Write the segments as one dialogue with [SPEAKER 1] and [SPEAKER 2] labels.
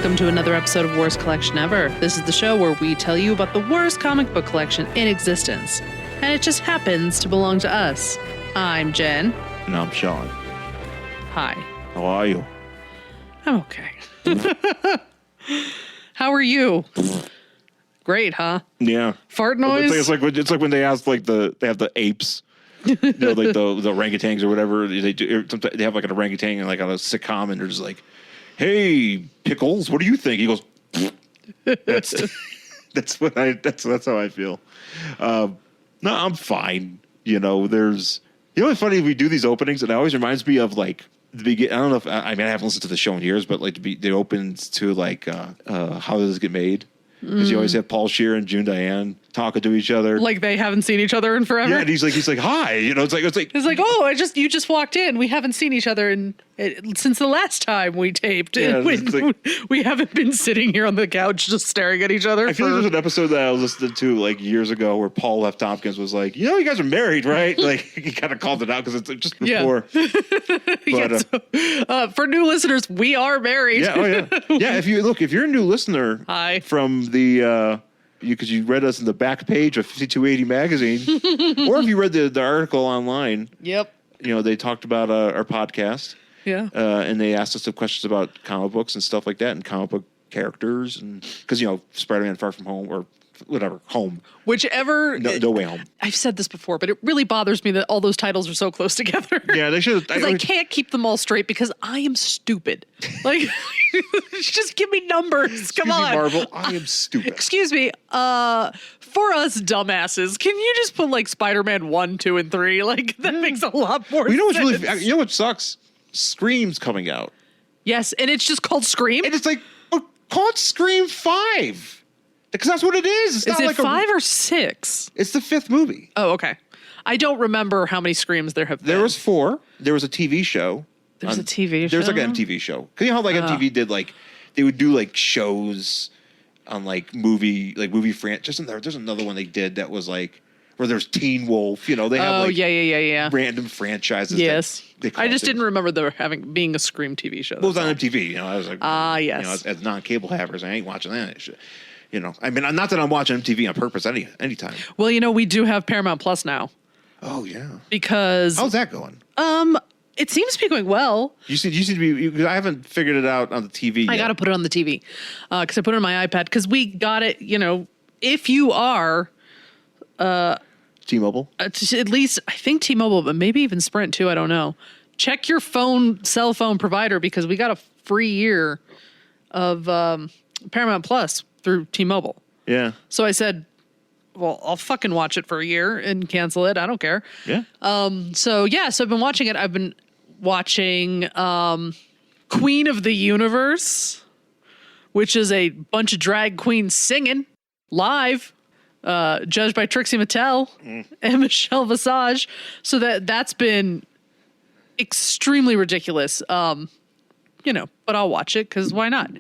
[SPEAKER 1] welcome to another episode of Worst Collection Ever. This is the show where we tell you about the worst comic book collection in existence. And it just happens to belong to us. I'm Jen.
[SPEAKER 2] And I'm Sean.
[SPEAKER 1] Hi.
[SPEAKER 2] How are you?
[SPEAKER 1] I'm okay. How are you? Great, huh?
[SPEAKER 2] Yeah.
[SPEAKER 1] Fart noise?
[SPEAKER 2] It's like when they ask they have the apes, like the orangutans or whatever. They have like an orangutan and like on a sitcom, and they're just like, "Hey, Pickles, what do you think?" He goes, "That's how I feel." No, I'm fine. There's it's funny we do these openings, and it always reminds me of like the beginning. I don't know if I haven't listened to the show in years, but like the opens to like How Does This Get Made? Because you always have Paul Scheer and June Diane talking to each other,
[SPEAKER 1] like they haven't seen each other in forever.
[SPEAKER 2] Yeah, and he's like, "Hi," it's like,
[SPEAKER 1] "Oh, you just walked in. We haven't seen each other since the last time we taped.
[SPEAKER 2] Yeah,
[SPEAKER 1] we haven't been sitting here on the couch just staring at each other."
[SPEAKER 2] I feel like there's an episode that I was listening to like years ago where Paul F. Tompkins was like, "You guys are married, right?" Like he kind of called it out because it's just before.
[SPEAKER 1] But for new listeners, we are married.
[SPEAKER 2] Yeah, oh yeah, yeah. If you're a new listener,
[SPEAKER 1] hi
[SPEAKER 2] from the. Because you read us in the back page of 5280 magazine, or if you read the article online.
[SPEAKER 1] Yep.
[SPEAKER 2] They talked about our podcast.
[SPEAKER 1] Yeah.
[SPEAKER 2] And they asked us some questions about comic books and stuff like that, and comic book characters, and because Spider-Man: Far From Home or whatever, Home,
[SPEAKER 1] whichever.
[SPEAKER 2] No Way Home.
[SPEAKER 1] I've said this before, but it really bothers me that all those titles are so close together.
[SPEAKER 2] Yeah, they should.
[SPEAKER 1] I can't keep them all straight because I am stupid. Like, just give me numbers. Come on,
[SPEAKER 2] Marvel. I am stupid.
[SPEAKER 1] Excuse me. For us dumbasses, can you just put like Spider-Man 1, 2, and 3? Like that makes a lot more sense.
[SPEAKER 2] You know what sucks? Scream's coming out.
[SPEAKER 1] Yes, and it's just called Scream.
[SPEAKER 2] And it's like, call it Scream 5. Because that's what it is. It's
[SPEAKER 1] is
[SPEAKER 2] not
[SPEAKER 1] it
[SPEAKER 2] like
[SPEAKER 1] 5 or 6?
[SPEAKER 2] It's the 5th movie.
[SPEAKER 1] Oh, okay. I don't remember how many Screams there have been.
[SPEAKER 2] There was 4. There was a TV show.
[SPEAKER 1] There's a TV show?
[SPEAKER 2] There's like an MTV show. Because you know how like MTV did like, they would do like shows on like movie franchise. There's another one they did that was like, where there's Teen Wolf. They have
[SPEAKER 1] yeah.
[SPEAKER 2] random franchises.
[SPEAKER 1] Yes. I just didn't remember there being a Scream TV show.
[SPEAKER 2] Well, it was on MTV. I was like,
[SPEAKER 1] yes.
[SPEAKER 2] As non-cable havers, I ain't watching that shit. I mean, not that I'm watching MTV on purpose anytime.
[SPEAKER 1] Well, we do have Paramount Plus now.
[SPEAKER 2] Oh yeah.
[SPEAKER 1] Because
[SPEAKER 2] how's that going?
[SPEAKER 1] It seems to be going well.
[SPEAKER 2] You seem to be. Because I haven't figured it out on the TV.
[SPEAKER 1] I got to put it on the TV because I put it on my iPad because we got it. If you are
[SPEAKER 2] T-Mobile,
[SPEAKER 1] at least I think T-Mobile, but maybe even Sprint too. I don't know. Check your cell phone provider because we got a free year of Paramount Plus through T-Mobile.
[SPEAKER 2] Yeah.
[SPEAKER 1] So I said, well, I'll fucking watch it for a year and cancel it. I don't care.
[SPEAKER 2] Yeah.
[SPEAKER 1] So I've been watching it. I've been watching Queen of the Universe, which is a bunch of drag queens singing live, judged by Trixie Mattel and Michelle Visage. So that's been extremely ridiculous. But I'll watch it because why not?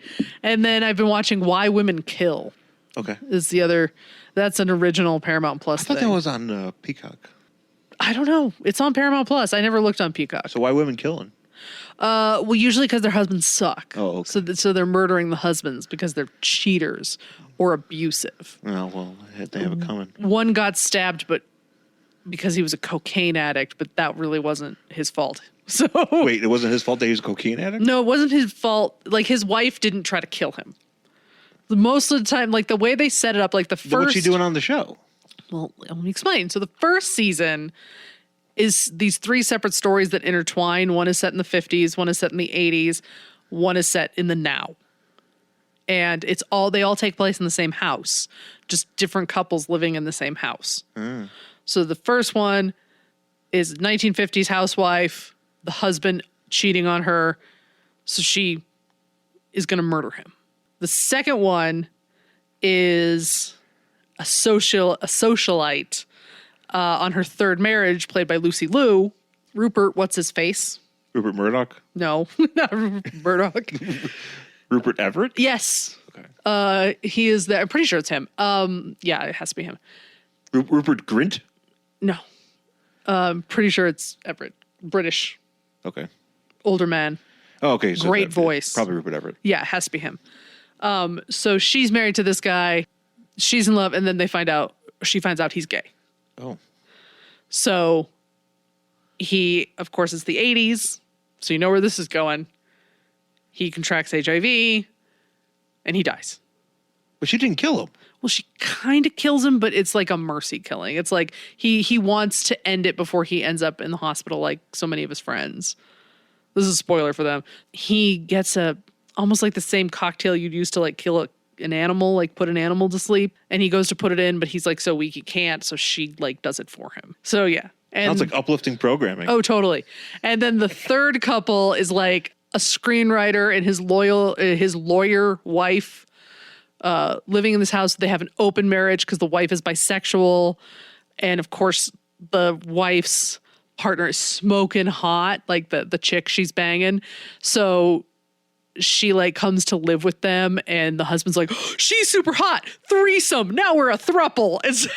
[SPEAKER 1] And then I've been watching Why Women Kill.
[SPEAKER 2] Okay.
[SPEAKER 1] Is the other. That's an original Paramount Plus thing.
[SPEAKER 2] I thought that was on Peacock.
[SPEAKER 1] I don't know. It's on Paramount Plus. I never looked on Peacock.
[SPEAKER 2] So why women killing?
[SPEAKER 1] Well, usually because their husbands suck.
[SPEAKER 2] Oh, okay.
[SPEAKER 1] So they're murdering the husbands because they're cheaters or abusive.
[SPEAKER 2] Oh, well, they have it coming.
[SPEAKER 1] One got stabbed, but because he was a cocaine addict, but that really wasn't his fault. So
[SPEAKER 2] wait, it wasn't his fault that he was a cocaine addict?
[SPEAKER 1] No, it wasn't his fault. Like his wife didn't try to kill him. Most of the time, like the way they set it up, like the first.
[SPEAKER 2] What's she doing on the show?
[SPEAKER 1] Well, let me explain. So the first season is these 3 separate stories that intertwine. One is set in the 50s, one is set in the 80s, one is set in the now. And they all take place in the same house, just different couples living in the same house. Mm. So the first one is 1950s housewife, the husband cheating on her, so she is going to murder him. The second one is a socialite on her third marriage, played by Lucy Liu. Rupert, what's his face?
[SPEAKER 2] Rupert Murdoch?
[SPEAKER 1] No, not Rupert Murdoch.
[SPEAKER 2] Rupert Everett?
[SPEAKER 1] Yes.
[SPEAKER 2] Okay.
[SPEAKER 1] He is there. I'm pretty sure it's him. Yeah, it has to be him.
[SPEAKER 2] Rupert Grint?
[SPEAKER 1] No. Pretty sure it's Everett. British.
[SPEAKER 2] Okay.
[SPEAKER 1] Older man.
[SPEAKER 2] Oh, okay. So
[SPEAKER 1] Great voice.
[SPEAKER 2] Probably Rupert Everett.
[SPEAKER 1] Yeah, it has to be him. So she's married to this guy. She's in love, and then she finds out he's gay.
[SPEAKER 2] Oh.
[SPEAKER 1] So he, of course, it's the 80s. So you know where this is going. He contracts HIV and he dies.
[SPEAKER 2] But she didn't kill him.
[SPEAKER 1] Well, she kind of kills him, but it's like a mercy killing. It's like he wants to end it before he ends up in the hospital like so many of his friends. This is a spoiler for them. He gets almost like the same cocktail you'd use to like kill an animal, like put an animal to sleep. And he goes to put it in, but he's like so weak he can't. So she like does it for him. So yeah. And,
[SPEAKER 2] sounds like uplifting programming.
[SPEAKER 1] Oh, totally. And then the third couple is like a screenwriter and his lawyer wife living in this house. They have an open marriage because the wife is bisexual. And of course, the wife's partner is smoking hot, like the chick she's banging. So she like comes to live with them and the husband's like, oh, she's super hot. Threesome. Now we're a throuple. It's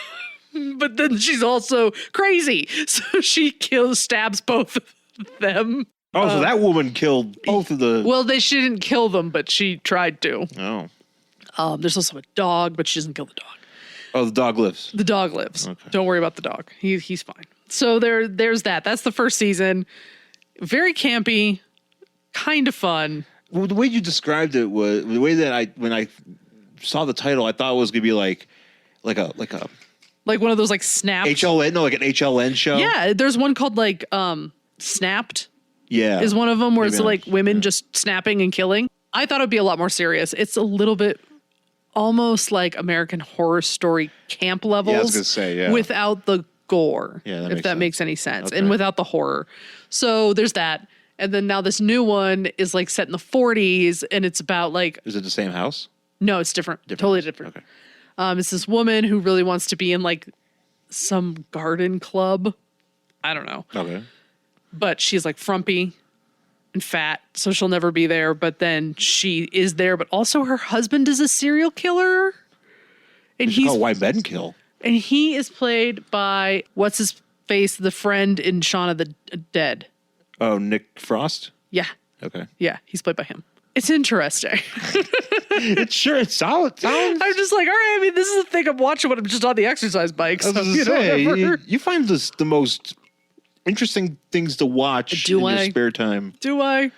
[SPEAKER 1] but then she's also crazy. So she stabs both of them.
[SPEAKER 2] Oh, so that woman killed both of the...
[SPEAKER 1] Well, she didn't kill them, but she tried to.
[SPEAKER 2] Oh.
[SPEAKER 1] There's also a dog, but she doesn't kill the dog.
[SPEAKER 2] Oh, the dog lives.
[SPEAKER 1] The dog lives.
[SPEAKER 2] Okay.
[SPEAKER 1] Don't worry about the dog. He's fine. So there's that. That's the first season. Very campy, kind of fun.
[SPEAKER 2] Well, the way you described it was the way that when I saw the title, I thought it was gonna be like a
[SPEAKER 1] one of those like Snapped.
[SPEAKER 2] HLN, no, like an HLN show.
[SPEAKER 1] Yeah, there's one called like Snapped.
[SPEAKER 2] Yeah,
[SPEAKER 1] is one of them where
[SPEAKER 2] maybe
[SPEAKER 1] it's like women just snapping and killing. I thought it'd be a lot more serious. It's a little bit almost like American Horror Story camp levels.
[SPEAKER 2] Yeah, I was gonna say, yeah.
[SPEAKER 1] Without the gore,
[SPEAKER 2] yeah,
[SPEAKER 1] if that makes any sense,
[SPEAKER 2] okay.
[SPEAKER 1] and without the horror. So there's that. And then now this new one is like set in the 40s, and it's about like...
[SPEAKER 2] Is it the same house?
[SPEAKER 1] No, it's different. Totally different.
[SPEAKER 2] Okay.
[SPEAKER 1] It's this woman who really wants to be in like some garden club. I don't know.
[SPEAKER 2] Okay.
[SPEAKER 1] But she's like frumpy and fat, so she'll never be there. But then she is there, but also her husband is a serial killer. And he's...
[SPEAKER 2] Oh, why men kill?
[SPEAKER 1] And he is played by, what's his face, the friend in Shaun of the Dead.
[SPEAKER 2] Oh, Nick Frost?
[SPEAKER 1] Yeah.
[SPEAKER 2] Okay.
[SPEAKER 1] Yeah, he's played by him. It's interesting.
[SPEAKER 2] It's solid.
[SPEAKER 1] I'm just like, all right, I mean, this is the thing I'm watching when I'm just on the exercise bike. So,
[SPEAKER 2] you find the most interesting things to watch in your spare time.
[SPEAKER 1] Do I?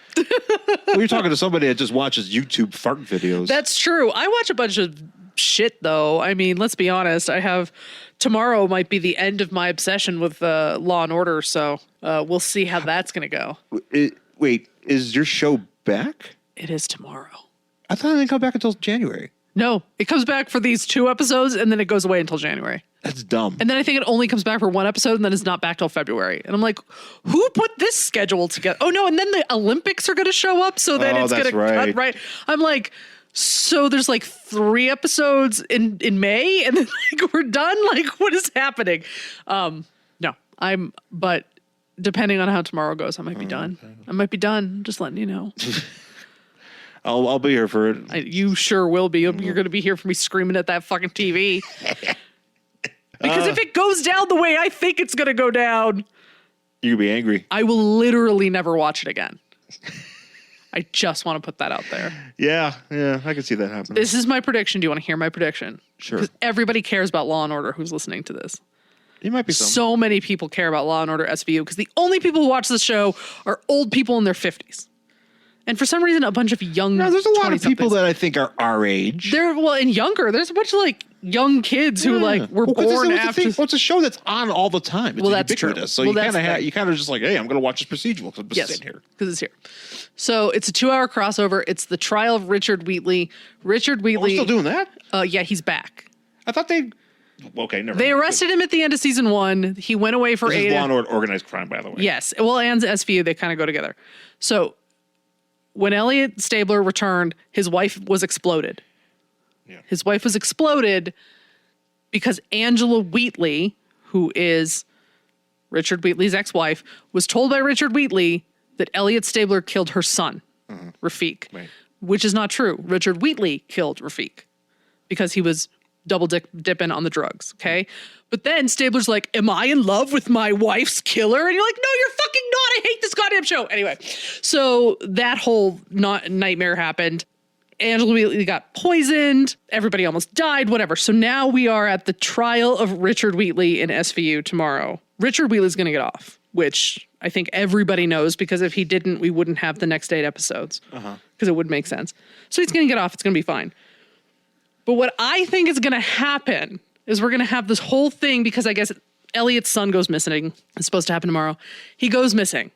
[SPEAKER 2] Well, you're talking to somebody that just watches YouTube fart videos.
[SPEAKER 1] That's true. I watch a bunch of shit, though. I mean, let's be honest. Tomorrow might be the end of my obsession with Law and Order, so we'll see how that's going to go.
[SPEAKER 2] Wait, is your show back?
[SPEAKER 1] It is tomorrow.
[SPEAKER 2] I thought it didn't come back until January.
[SPEAKER 1] No, it comes back for these 2 episodes, and then it goes away until January.
[SPEAKER 2] That's dumb.
[SPEAKER 1] And then I think it only comes back for 1 episode, and then it's not back till February. And I'm like, who put this schedule together? Oh, no, and then the Olympics are going to show up, so then it's going to cut right. I'm like... So there's like 3 episodes in May and then like we're done. Like what is happening? No, but depending on how tomorrow goes, I might be done. Okay. I might be done. Just letting you know.
[SPEAKER 2] I'll be here for it.
[SPEAKER 1] You sure will be. You're going to be here for me screaming at that fucking TV. Because if it goes down the way I think it's going to go down,
[SPEAKER 2] you'll be angry.
[SPEAKER 1] I will literally never watch it again. I just want to put that out there.
[SPEAKER 2] Yeah, I can see that happening.
[SPEAKER 1] This is my prediction. Do you want to hear my prediction?
[SPEAKER 2] Sure.
[SPEAKER 1] Because everybody cares about Law and Order who's listening to this.
[SPEAKER 2] You might be some.
[SPEAKER 1] So many people care about Law and Order SVU because the only people who watch this show are old people in their 50s. And for some reason, a bunch of young...
[SPEAKER 2] No, there's a lot of people that I think are our age.
[SPEAKER 1] And younger. There's a bunch of like young kids who like were born after...
[SPEAKER 2] Well, it's a show that's on all the time. It's
[SPEAKER 1] that's true.
[SPEAKER 2] So you kind of just like, hey, I'm going to watch this procedural because I'm just sitting here.
[SPEAKER 1] Because it's here. So it's a 2-hour crossover. It's the trial of Richard Wheatley. Richard Wheatley...
[SPEAKER 2] we're still doing that?
[SPEAKER 1] Yeah, he's back.
[SPEAKER 2] I thought they... Okay, never.
[SPEAKER 1] They arrested him at the end of season 1. He went away for 8...
[SPEAKER 2] This is Law and Order Organized Crime, by the way.
[SPEAKER 1] Yes. Well, and SVU, they kind of go together. So... When Elliot Stabler returned, his wife was exploded.
[SPEAKER 2] Yeah.
[SPEAKER 1] His wife was exploded because Angela Wheatley, who is Richard Wheatley's ex-wife, was told by Richard Wheatley that Elliot Stabler killed her son, Rafiq,
[SPEAKER 2] right.
[SPEAKER 1] Which is not true. Richard Wheatley killed Rafiq because he was double dipping on the drugs, okay? But then Stabler's like, am I in love with my wife's killer? And you're like, no, you're fucking not. I hate this goddamn show. Anyway, so that whole nightmare happened. Angela Wheatley got poisoned. Everybody almost died, whatever. So now we are at the trial of Richard Wheatley in SVU tomorrow. Richard Wheatley's going to get off, which I think everybody knows, because if he didn't, we wouldn't have the next 8 episodes. Because it would make sense. So he's going to get off. It's going to be fine. But what I think is going to happen is we're going to have this whole thing, because I guess Elliot's son goes missing. It's supposed to happen tomorrow. He goes missing.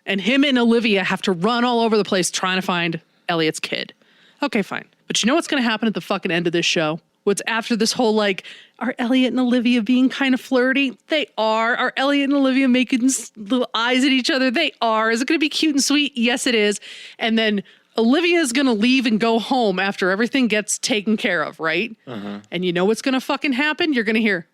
[SPEAKER 1] And him and Olivia have to run all over the place trying to find Elliot's kid. Okay, fine. But you know what's going to happen at the fucking end of this show? What's after this whole, like, are Elliot and Olivia being kind of flirty? They are. Are Elliot and Olivia making little eyes at each other? They are. Is it going to be cute and sweet? Yes, it is. And then Olivia is going to leave and go home after everything gets taken care of, right? And you know what's going to fucking happen? You're going to hear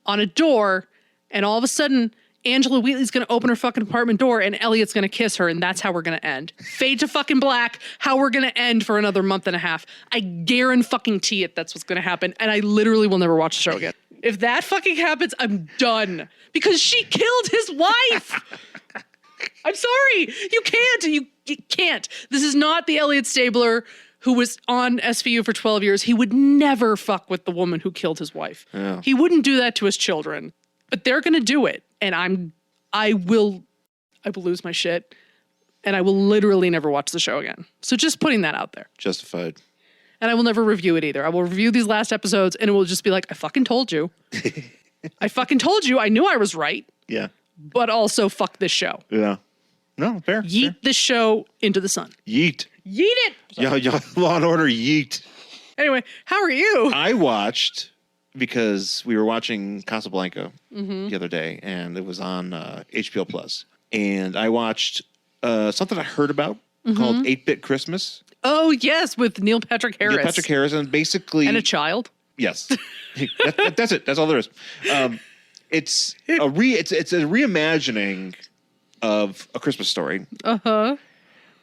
[SPEAKER 1] on a door, and all of a sudden, Angela Wheatley's going to open her fucking apartment door, and Elliot's going to kiss her, and that's how we're going to end. Fade to fucking black, how we're going to end for another month and a half. I guarantee it that's what's going to happen, and I literally will never watch the show again. If that fucking happens, I'm done. Because she killed his wife! I'm sorry! You can't! You can't. This is not the Elliot Stabler who was on SVU for 12 years. He would never fuck with the woman who killed his wife.
[SPEAKER 2] Yeah.
[SPEAKER 1] He wouldn't do that to his children. But they're going to do it. And I will lose my shit. And I will literally never watch the show again. So just putting that out there.
[SPEAKER 2] Justified.
[SPEAKER 1] And I will never review it either. I will review these last episodes, and it will just be like, I fucking told you. I fucking told you. I knew I was right.
[SPEAKER 2] Yeah.
[SPEAKER 1] But also fuck this show.
[SPEAKER 2] Yeah. No, fair.
[SPEAKER 1] Yeet this show into the sun.
[SPEAKER 2] Yeet.
[SPEAKER 1] Yeet it.
[SPEAKER 2] Yeah, Law and Order, yeet.
[SPEAKER 1] Anyway, how are you?
[SPEAKER 2] I watched, because we were watching Casablanca the other day, and it was on HBO Plus. And I watched something I heard about called 8-Bit Christmas.
[SPEAKER 1] Oh, yes, with Neil Patrick Harris.
[SPEAKER 2] Neil Patrick Harris, and basically...
[SPEAKER 1] And a child.
[SPEAKER 2] Yes. That's it. That's all there is. It's a reimagining of A Christmas Story.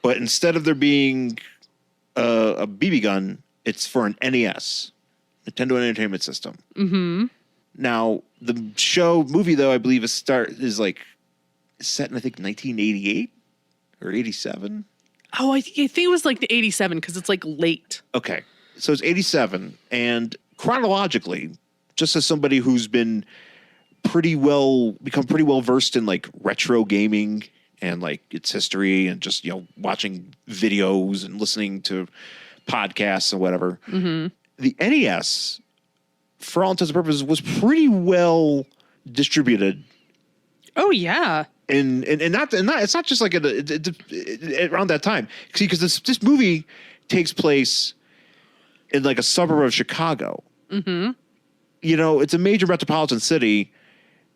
[SPEAKER 2] But instead of there being a BB gun, it's for an NES, Nintendo Entertainment System. Now, the movie though, I believe is set in, I think, 1988 or 87.
[SPEAKER 1] Oh, I think it was like the 87, because it's like late.
[SPEAKER 2] Okay. So it's 87, and chronologically, just as somebody who's become pretty well versed in like retro gaming and like its history, and just, watching videos and listening to podcasts and whatever, the NES, for all intents and purposes, was pretty well distributed.
[SPEAKER 1] Oh yeah.
[SPEAKER 2] And it's not just like around that time. See, because this movie takes place in like a suburb of Chicago. It's a major metropolitan city.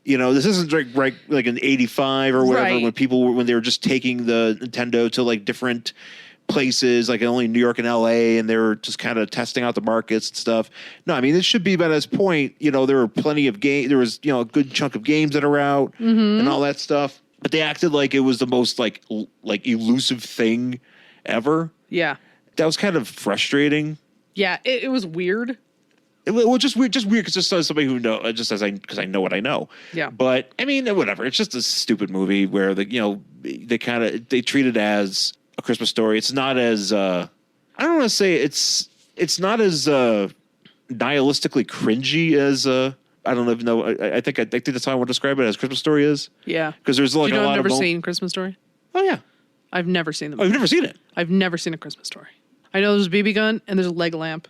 [SPEAKER 2] This isn't like in 85 or whatever, when they were just taking the Nintendo to like different places, like only New York and LA, and they were just kind of testing out the markets and stuff. No, I mean, this should be by this point, there were plenty of games. There was, a good chunk of games that are out and all that stuff. But they acted like it was the most like elusive thing ever.
[SPEAKER 1] Yeah.
[SPEAKER 2] That was kind of frustrating.
[SPEAKER 1] Yeah, it was weird.
[SPEAKER 2] Just weird because just as somebody who know, because I know what I know. Yeah. But I mean, whatever. It's just a stupid movie where they treat it as A Christmas Story. It's not as I don't want to say it's not as nihilistically cringy as I don't even know. I think that's how I would describe it, as Christmas Story is. Yeah. Because there's like a lot of.
[SPEAKER 1] I've never seen Christmas Story.
[SPEAKER 2] Oh yeah.
[SPEAKER 1] I've never seen them.
[SPEAKER 2] Oh, you've never seen it?
[SPEAKER 1] I've never seen A Christmas Story. I know there's a BB gun and there's a leg lamp.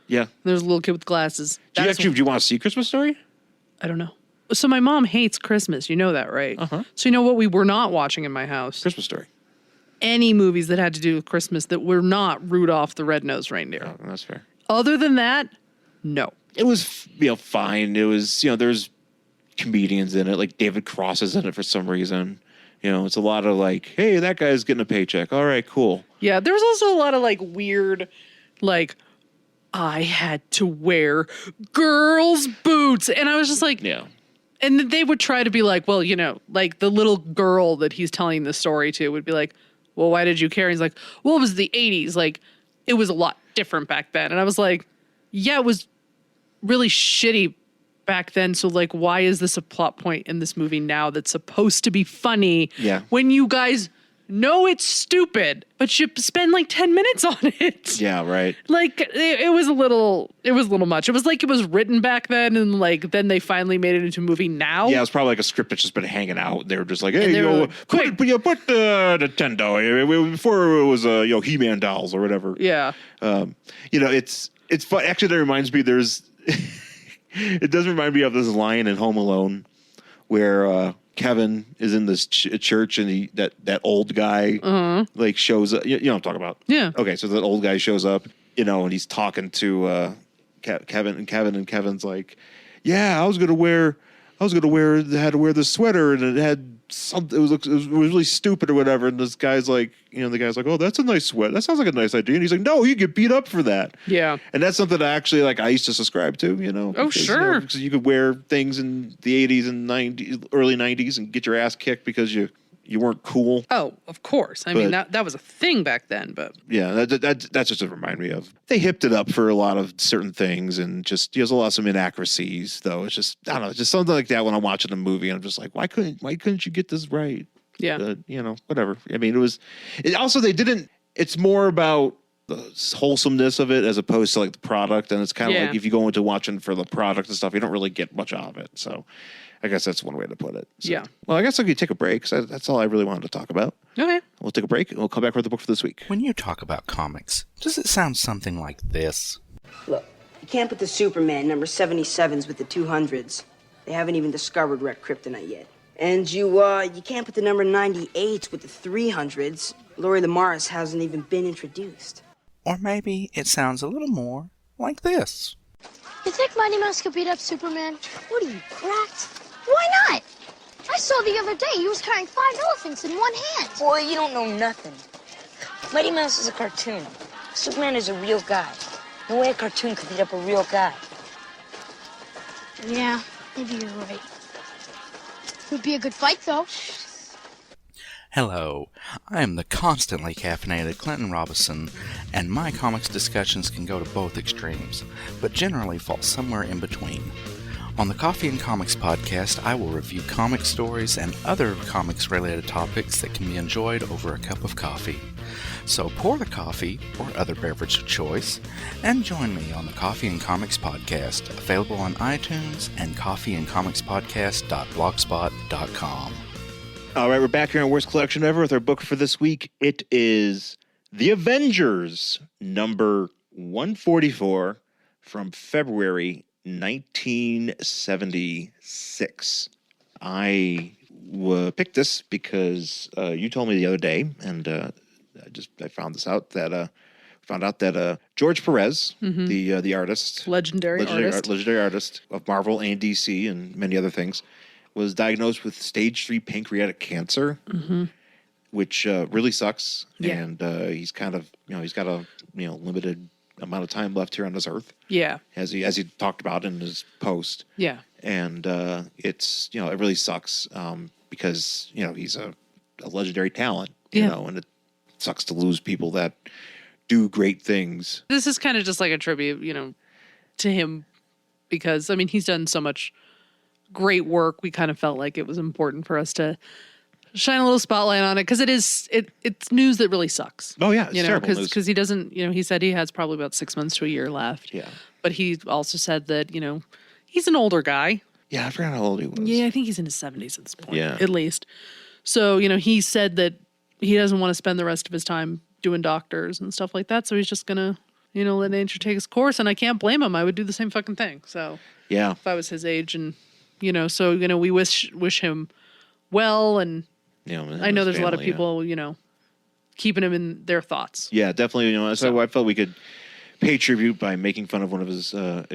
[SPEAKER 2] Yeah.
[SPEAKER 1] And there's a little kid with glasses.
[SPEAKER 2] Do you want to see Christmas Story?
[SPEAKER 1] I don't know. So my mom hates Christmas. You know that, right? So you know what we were not watching in my house?
[SPEAKER 2] Christmas Story.
[SPEAKER 1] Any movies that had to do with Christmas that were not Rudolph the Red-Nosed Reindeer.
[SPEAKER 2] Oh, that's fair.
[SPEAKER 1] Other than that, no.
[SPEAKER 2] It was, fine. It was, there's comedians in it. Like David Cross is in it for some reason. It's a lot of like, hey, that guy's getting a paycheck. All right, cool.
[SPEAKER 1] Yeah, there was also a lot of like weird, like, I had to wear girls' boots. And I was just like, yeah. And they would try to be like, well, like the little girl that he's telling the story to would be like, well, why did you care? And he's like, well, it was the 80s. Like, it was a lot different back then. And I was like, yeah, it was really shitty back then. So, like, why is this a plot point in this movie now that's supposed to be funny?
[SPEAKER 2] Yeah.
[SPEAKER 1] When you guys No, it's stupid, but you spend like 10 minutes on it.
[SPEAKER 2] Yeah, right.
[SPEAKER 1] Like it was a little much. It was like it was written back then, and like then they finally made it into a movie now.
[SPEAKER 2] Yeah, it's probably like a script that's just been hanging out. They were just like, hey,
[SPEAKER 1] they were like,
[SPEAKER 2] put
[SPEAKER 1] quick.
[SPEAKER 2] Nintendo before it was He-Man dolls or whatever.
[SPEAKER 1] Yeah.
[SPEAKER 2] It's fun. Actually, that reminds me. It does remind me of this line in Home Alone where Kevin is in this church and that old guy like shows up. You know what I'm talking about?
[SPEAKER 1] Yeah.
[SPEAKER 2] Okay, so that old guy shows up, and he's talking to Kevin, and Kevin's like, yeah, I had to wear this sweater, and it had something. It was really stupid or whatever. And this guy's like, the guy's like, oh, that's a nice sweater. That sounds like a nice idea. And he's like, no, you get beat up for that.
[SPEAKER 1] Yeah.
[SPEAKER 2] And that's something that actually I used to subscribe to.
[SPEAKER 1] Oh, sure.
[SPEAKER 2] Because you could wear things in the 80s and 90s, early 90s, and get your ass kicked because you weren't cool.
[SPEAKER 1] Oh, of course. I mean, that was a thing back then, but
[SPEAKER 2] yeah, that's just to remind me of. They hipped it up for a lot of certain things, and just there's a lot of some inaccuracies. Though it's just I don't know, just something like that when I'm watching a movie, and I'm just like, why couldn't you get this right?
[SPEAKER 1] yeah.
[SPEAKER 2] Whatever. I mean, it's more about the wholesomeness of it as opposed to like the product, and it's kind of like if you go into watching for the product and stuff, you don't really get much of it. So I guess that's one way to put it. So,
[SPEAKER 1] yeah.
[SPEAKER 2] Well, I guess I could take a break because that's all I really wanted to talk about.
[SPEAKER 1] Okay.
[SPEAKER 2] We'll take a break and we'll come back with the book for this week.
[SPEAKER 3] When you talk about comics, does it sound something like this?
[SPEAKER 4] Look, you can't put the Superman number 77s with the 200s. They haven't even discovered red kryptonite yet. And you can't put the number 98s with the 300s. Lori Lamaris hasn't even been introduced.
[SPEAKER 3] Or maybe it sounds a little more like this.
[SPEAKER 5] You think Mighty Mouse could beat up Superman? What are you, cracked? Why not? I saw the other day he was carrying 5 elephants in one hand.
[SPEAKER 6] Boy, you don't know nothing. Mighty Mouse is a cartoon. Superman is a real guy. No way a cartoon could beat up a real guy.
[SPEAKER 5] Yeah, maybe you're right. Would be a good fight, though.
[SPEAKER 3] Hello, I am the constantly caffeinated Clinton Robinson, and my comics discussions can go to both extremes, but generally fall somewhere in between. On the Coffee and Comics podcast, I will review comic stories and other comics-related topics that can be enjoyed over a cup of coffee. So pour the coffee, or other beverage of choice, and join me on the Coffee and Comics podcast, available on iTunes and coffeeandcomicspodcast.blogspot.com.
[SPEAKER 2] All right, we're back here on Worst Collection Ever with our book for this week. It is The Avengers, number 144 from February 1976. I picked this because you told me the other day, and I found out that George Perez, the artist,
[SPEAKER 1] Legendary
[SPEAKER 2] artist of Marvel and DC and many other things, was diagnosed with stage 3 pancreatic cancer, which really sucks.
[SPEAKER 1] Yeah.
[SPEAKER 2] And he's kind of, he's got a limited amount of time left here on this earth.
[SPEAKER 1] Yeah.
[SPEAKER 2] As he talked about in his post.
[SPEAKER 1] Yeah.
[SPEAKER 2] And it's, it really sucks because, he's a legendary talent, and it sucks to lose people that do great things.
[SPEAKER 1] This is kind of just like a tribute, to him because, I mean, he's done so much great work. We kind of felt like it was important for us to shine a little spotlight on it because it's news that really sucks.
[SPEAKER 2] Oh yeah, it's terrible news.
[SPEAKER 1] Because he doesn't, he said he has probably about 6 months to a year left.
[SPEAKER 2] Yeah.
[SPEAKER 1] But he also said that, he's an older guy.
[SPEAKER 2] Yeah, I forgot how old he was.
[SPEAKER 1] Yeah, I think he's in his 70s at this point.
[SPEAKER 2] Yeah.
[SPEAKER 1] At least. So, he said that he doesn't want to spend the rest of his time doing doctors and stuff like that. So he's just going to, let nature take its course. And I can't blame him. I would do the same fucking thing. So
[SPEAKER 2] yeah,
[SPEAKER 1] if I was his age and, so, we wish him well. And I know there's a lot of people, keeping him in their thoughts.
[SPEAKER 2] Yeah, definitely. So I felt we could pay tribute by making fun of one of his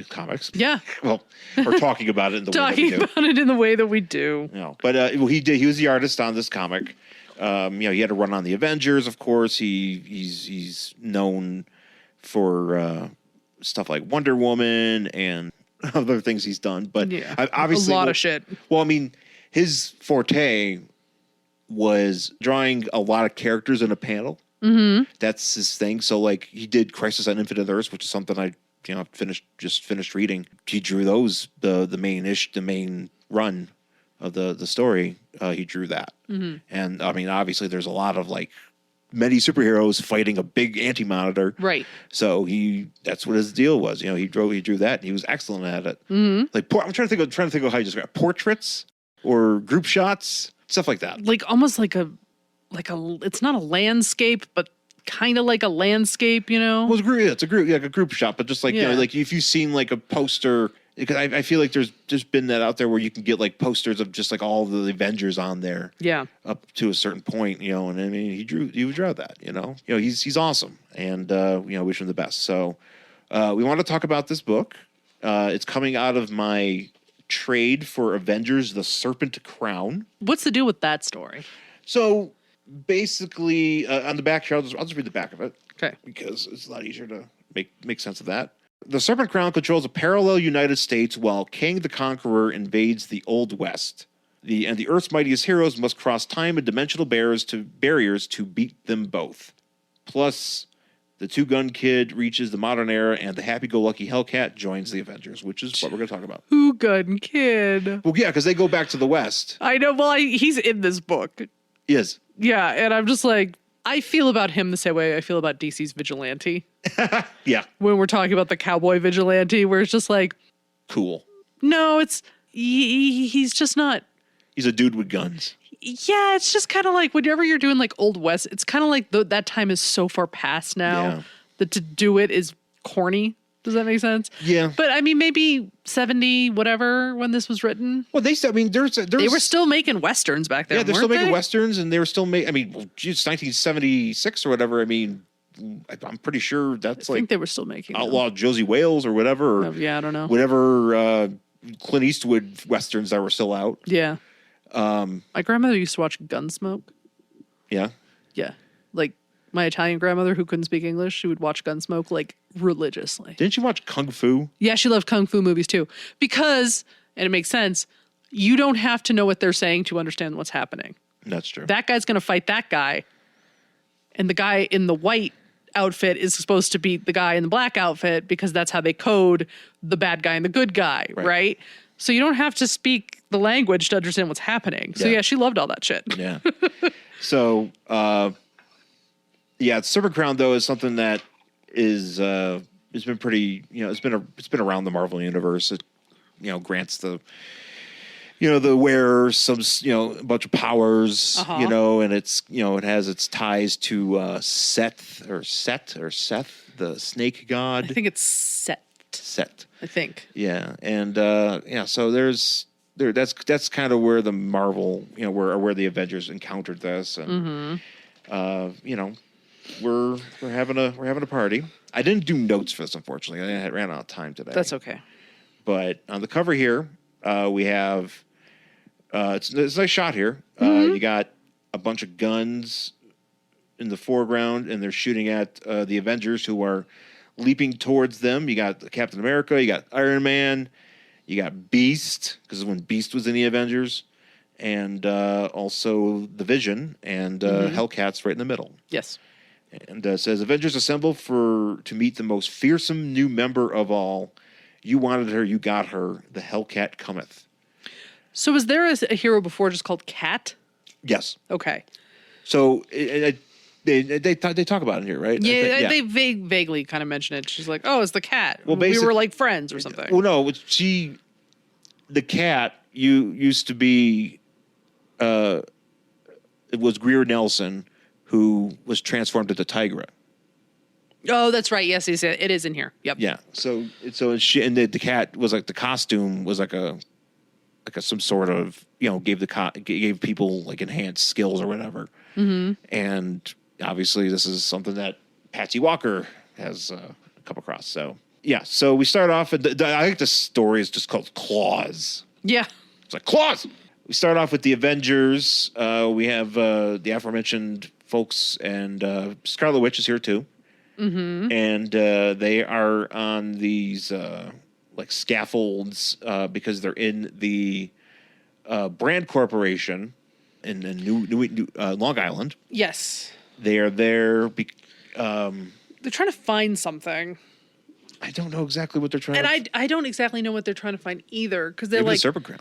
[SPEAKER 2] comics.
[SPEAKER 1] Yeah.
[SPEAKER 2] Well, or talking about it in the way that we do.
[SPEAKER 1] Talking about it in the way that we do.
[SPEAKER 2] But he was the artist on this comic. He had to run on the Avengers, of course. He's known for stuff like Wonder Woman and other things he's done. But obviously,
[SPEAKER 1] a lot of shit.
[SPEAKER 2] Well, I mean, his forte was drawing a lot of characters in a panel. Mm-hmm. That's his thing. So, like, he did Crisis on Infinite Earths, which is something I finished reading. He drew those the main run of the story, he drew that. And I mean, obviously, there's a lot of like many superheroes fighting a big anti-monitor.
[SPEAKER 1] Right.
[SPEAKER 2] So that's what his deal was. You know, he drew that, and he was excellent at it. Like I'm trying to think of how you describe portraits or group shots, stuff like that.
[SPEAKER 1] Like almost like a it's not a landscape, but kind of like a landscape, you know?
[SPEAKER 2] Well, it's a group shot, but just like you know, like if you've seen like a poster, because I feel like there's just been that out there where you can get like posters of just like all the Avengers on there, up to a certain point, you know. And I mean, he would draw that, you know. He's awesome, and you know, wish him the best. So we want to talk about this book. It's coming out of my trade for Avengers: The Serpent Crown.
[SPEAKER 1] What's the deal with that story?
[SPEAKER 2] So basically, on the back here, I'll just read the back of it.
[SPEAKER 1] Okay.
[SPEAKER 2] Because it's a lot easier to make sense of that. The Serpent Crown controls a parallel United States while King the Conqueror invades the Old West. The Earth's mightiest heroes must cross time and dimensional barriers to beat them both. Plus, the two-gun kid reaches the modern era, and the happy-go-lucky Hellcat joins the Avengers, which is what we're going to talk about.
[SPEAKER 1] Two-gun kid.
[SPEAKER 2] Well, yeah, because they go back to the West.
[SPEAKER 1] I know. Well, he's in this book.
[SPEAKER 2] Yes.
[SPEAKER 1] Yeah, and I'm just like, I feel about him the same way I feel about DC's Vigilante.
[SPEAKER 2] Yeah.
[SPEAKER 1] When we're talking about the cowboy Vigilante, where it's just like,
[SPEAKER 2] cool.
[SPEAKER 1] No, he's just not.
[SPEAKER 2] He's a dude with guns.
[SPEAKER 1] Yeah, it's just kind of like whenever you're doing like Old West, it's kind of like that time is so far past now that to do it is corny. Does that make sense?
[SPEAKER 2] Yeah.
[SPEAKER 1] But I mean, maybe 70, whatever, when this was written.
[SPEAKER 2] Well, they were
[SPEAKER 1] still making Westerns back then.
[SPEAKER 2] Yeah, they're still making
[SPEAKER 1] they?
[SPEAKER 2] Westerns, and they were still making, I mean, it's 1976 or whatever. I mean, I'm pretty sure that's
[SPEAKER 1] I think they were still making
[SPEAKER 2] Outlaw Josie Wales or whatever.
[SPEAKER 1] I don't know.
[SPEAKER 2] Whatever Clint Eastwood Westerns that were still out.
[SPEAKER 1] Yeah. My grandmother used to watch Gunsmoke.
[SPEAKER 2] Yeah.
[SPEAKER 1] Yeah. Like my Italian grandmother who couldn't speak English, she would watch Gunsmoke like religiously.
[SPEAKER 2] Didn't you watch Kung Fu?
[SPEAKER 1] Yeah, she loved Kung Fu movies too. Because, and it makes sense, you don't have to know what they're saying to understand what's happening.
[SPEAKER 2] That's true.
[SPEAKER 1] That guy's going to fight that guy. And the guy in the white outfit is supposed to beat the guy in the black outfit because that's how they code the bad guy and the good guy, right? So you don't have to speak the language to understand what's happening. So yeah, she loved all that shit.
[SPEAKER 2] Yeah. So, the Serpent Crown though is something that is it's been pretty, you know, it's been around the Marvel universe. It, you know, grants the wearer some, you know, a bunch of powers, you know, and it's, you know, it has its ties to Seth, the snake god.
[SPEAKER 1] I think it's Set. I think.
[SPEAKER 2] Yeah, and so that's kind of where the Marvel, you know, where the Avengers encountered this, and you know, we're having a party. I didn't do notes for this, unfortunately. I ran out of time today.
[SPEAKER 1] That's okay.
[SPEAKER 2] But on the cover here, we have it's a nice shot here. You got a bunch of guns in the foreground, and they're shooting at the Avengers who are leaping towards them. You got Captain America, you got Iron Man, you got Beast, because when Beast was in the Avengers, and also the Vision, and Hellcat's right in the middle.
[SPEAKER 1] Yes.
[SPEAKER 2] And says, Avengers assemble to meet the most fearsome new member of all. You wanted her, you got her. The Hellcat cometh. So
[SPEAKER 1] was there a hero before just called Cat?
[SPEAKER 2] Yes.
[SPEAKER 1] Okay.
[SPEAKER 2] So they talk about it here, right?
[SPEAKER 1] Yeah, they vaguely kind of mention it. She's like, "Oh, it's the cat. Well, we were like friends or something."
[SPEAKER 2] Well, no, the cat used to be. It was Greer Nelson who was transformed into Tigra.
[SPEAKER 1] Oh, that's right. Yes, it is in here. Yep.
[SPEAKER 2] Yeah. So the cat was like the costume was like a some sort of, you know, gave people like enhanced skills or whatever. And obviously this is something that Patsy Walker has come across. So yeah. So we start off with I think the story is just called Claws.
[SPEAKER 1] Yeah.
[SPEAKER 2] It's like Claws. We start off with the Avengers. We have the aforementioned folks, and Scarlet Witch is here too. And they are on these like scaffolds because they're in the Brand Corporation in New Long Island.
[SPEAKER 1] Yes.
[SPEAKER 2] They are there.
[SPEAKER 1] They're trying to find something.
[SPEAKER 2] I don't know exactly what they're trying
[SPEAKER 1] to find. And I don't exactly know what they're trying to find either, because they're
[SPEAKER 2] maybe
[SPEAKER 1] like...
[SPEAKER 2] the Serpent Crown.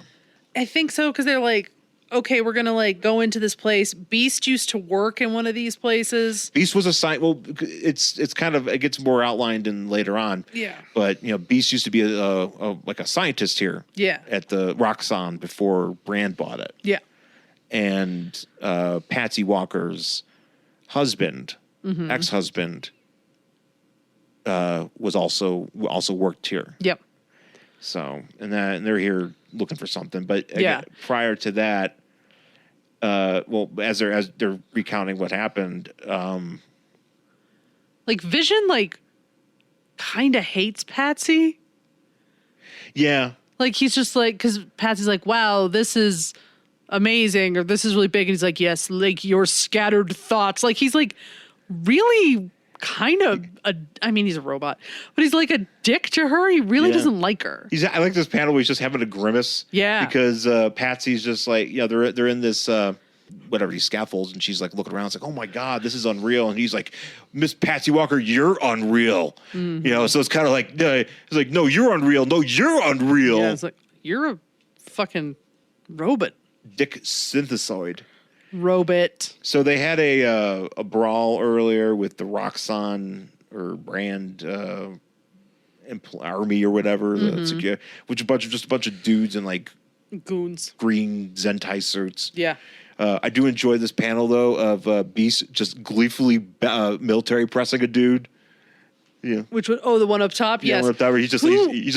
[SPEAKER 1] I think so, because they're like, okay, we're gonna like go into this place. Beast used to work in one of these places.
[SPEAKER 2] Beast was a well, it's kind of, it gets more outlined in later on.
[SPEAKER 1] Yeah.
[SPEAKER 2] But Beast used to be like a scientist here.
[SPEAKER 1] Yeah.
[SPEAKER 2] At the Roxxon before Brand bought it.
[SPEAKER 1] Yeah.
[SPEAKER 2] And Patsy Walker's husband, ex-husband, was also worked here.
[SPEAKER 1] Yep.
[SPEAKER 2] So and they're here looking for something, but
[SPEAKER 1] Yeah.
[SPEAKER 2] prior to that, well, as they're recounting what happened,
[SPEAKER 1] Like Vision, like kind of hates Patsy.
[SPEAKER 2] yeah,
[SPEAKER 1] Like he's just like, because Patsy's like, wow, this is amazing, or this is really big, and he's like, yes, like your scattered thoughts. Like he's like really kind of I mean, he's a robot, but he's like a dick to her. He really doesn't like her.
[SPEAKER 2] I like this panel where he's just having a grimace.
[SPEAKER 1] Yeah.
[SPEAKER 2] Because Patsy's just like, they're in this whatever, these scaffolds, and she's like looking around, it's like, oh my God, this is unreal. And he's like, Miss Patsy Walker, you're unreal. So it's kind of like, it's like, no, you're unreal. No, you're unreal.
[SPEAKER 1] Yeah, it's like, you're a fucking robot.
[SPEAKER 2] Dick synthesoid.
[SPEAKER 1] Robot.
[SPEAKER 2] So they had a brawl earlier with the Roxxon or Brand army or whatever, which a bunch of dudes in like
[SPEAKER 1] Goons.
[SPEAKER 2] green Zentai suits.
[SPEAKER 1] Yeah.
[SPEAKER 2] I do enjoy this panel though of Beast just gleefully military pressing a dude. Yeah.
[SPEAKER 1] Which one? Oh, the one up top.
[SPEAKER 2] Yeah,
[SPEAKER 1] Yes.
[SPEAKER 2] one up top where he's just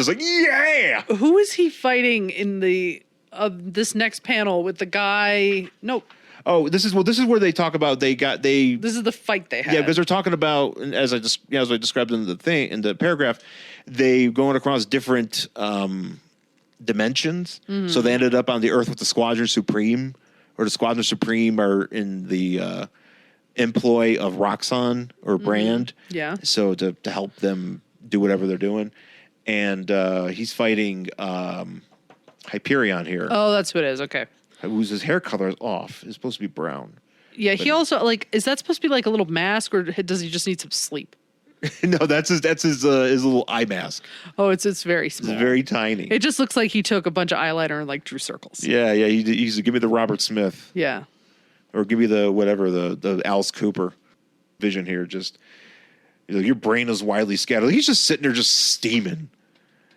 [SPEAKER 2] like, yeah.
[SPEAKER 1] Who is he fighting in the this next panel with the guy? No.
[SPEAKER 2] Oh, this is where they talk about they.
[SPEAKER 1] This is the fight they had.
[SPEAKER 2] Yeah, because they're talking about, as I described in the paragraph, they going across different dimensions. So they ended up on the Earth with the Squadron Supreme, or the Squadron Supreme are in the employ of Roxxon or Brand.
[SPEAKER 1] Yeah.
[SPEAKER 2] So to help them do whatever they're doing, and he's fighting Hyperion here.
[SPEAKER 1] Oh, that's what it is. Okay.
[SPEAKER 2] Whose his hair color is off. It's supposed to be brown.
[SPEAKER 1] Yeah, he also like, is that supposed to be like a little mask, or does he just need some sleep?
[SPEAKER 2] No, that's his little eye mask.
[SPEAKER 1] Oh, it's very small.
[SPEAKER 2] It's very tiny.
[SPEAKER 1] It just looks like he took a bunch of eyeliner and like drew circles.
[SPEAKER 2] Yeah. He's give me the Robert Smith,
[SPEAKER 1] Yeah.
[SPEAKER 2] or give me the whatever the Alice Cooper vision here. Just your brain is widely scattered. He's just sitting there, just steaming.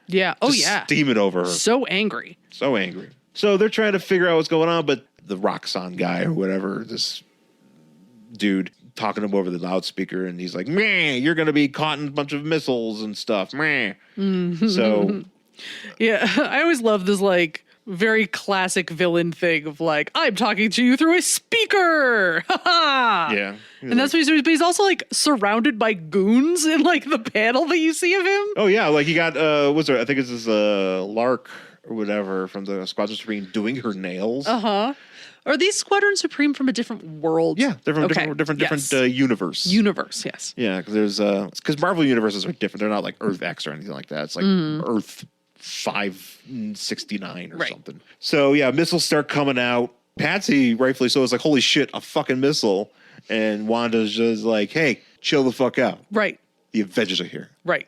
[SPEAKER 1] Yeah. Oh,
[SPEAKER 2] Just
[SPEAKER 1] yeah.
[SPEAKER 2] steaming over her.
[SPEAKER 1] So angry.
[SPEAKER 2] So angry. So they're trying to figure out what's going on, but the Roxxon guy or whatever, this dude talking to him over the loudspeaker, and he's like, "Meh, you're going to be caught in a bunch of missiles and stuff." Meh. So
[SPEAKER 1] Yeah. I always love this like very classic villain thing of like, I'm talking to you through a speaker. Ha ha.
[SPEAKER 2] yeah.
[SPEAKER 1] And that's what he's doing. But he's also like surrounded by goons in like the panel that you see of him.
[SPEAKER 2] Oh yeah, like he got what's her? I think it's this Lark or whatever from the Squadron Supreme doing her nails.
[SPEAKER 1] Are these Squadron Supreme from a different world?
[SPEAKER 2] Yeah, different
[SPEAKER 1] Yes.
[SPEAKER 2] universe.
[SPEAKER 1] Universe, yes.
[SPEAKER 2] Yeah, because there's because Marvel universes are different. They're not like Earth X or anything like that. It's like Earth 569 or something. So yeah, missiles start coming out. Patsy, rightfully so, is like, holy shit, a fucking missile. And Wanda's just like, hey, chill the fuck out.
[SPEAKER 1] Right.
[SPEAKER 2] The Avengers are here.
[SPEAKER 1] Right.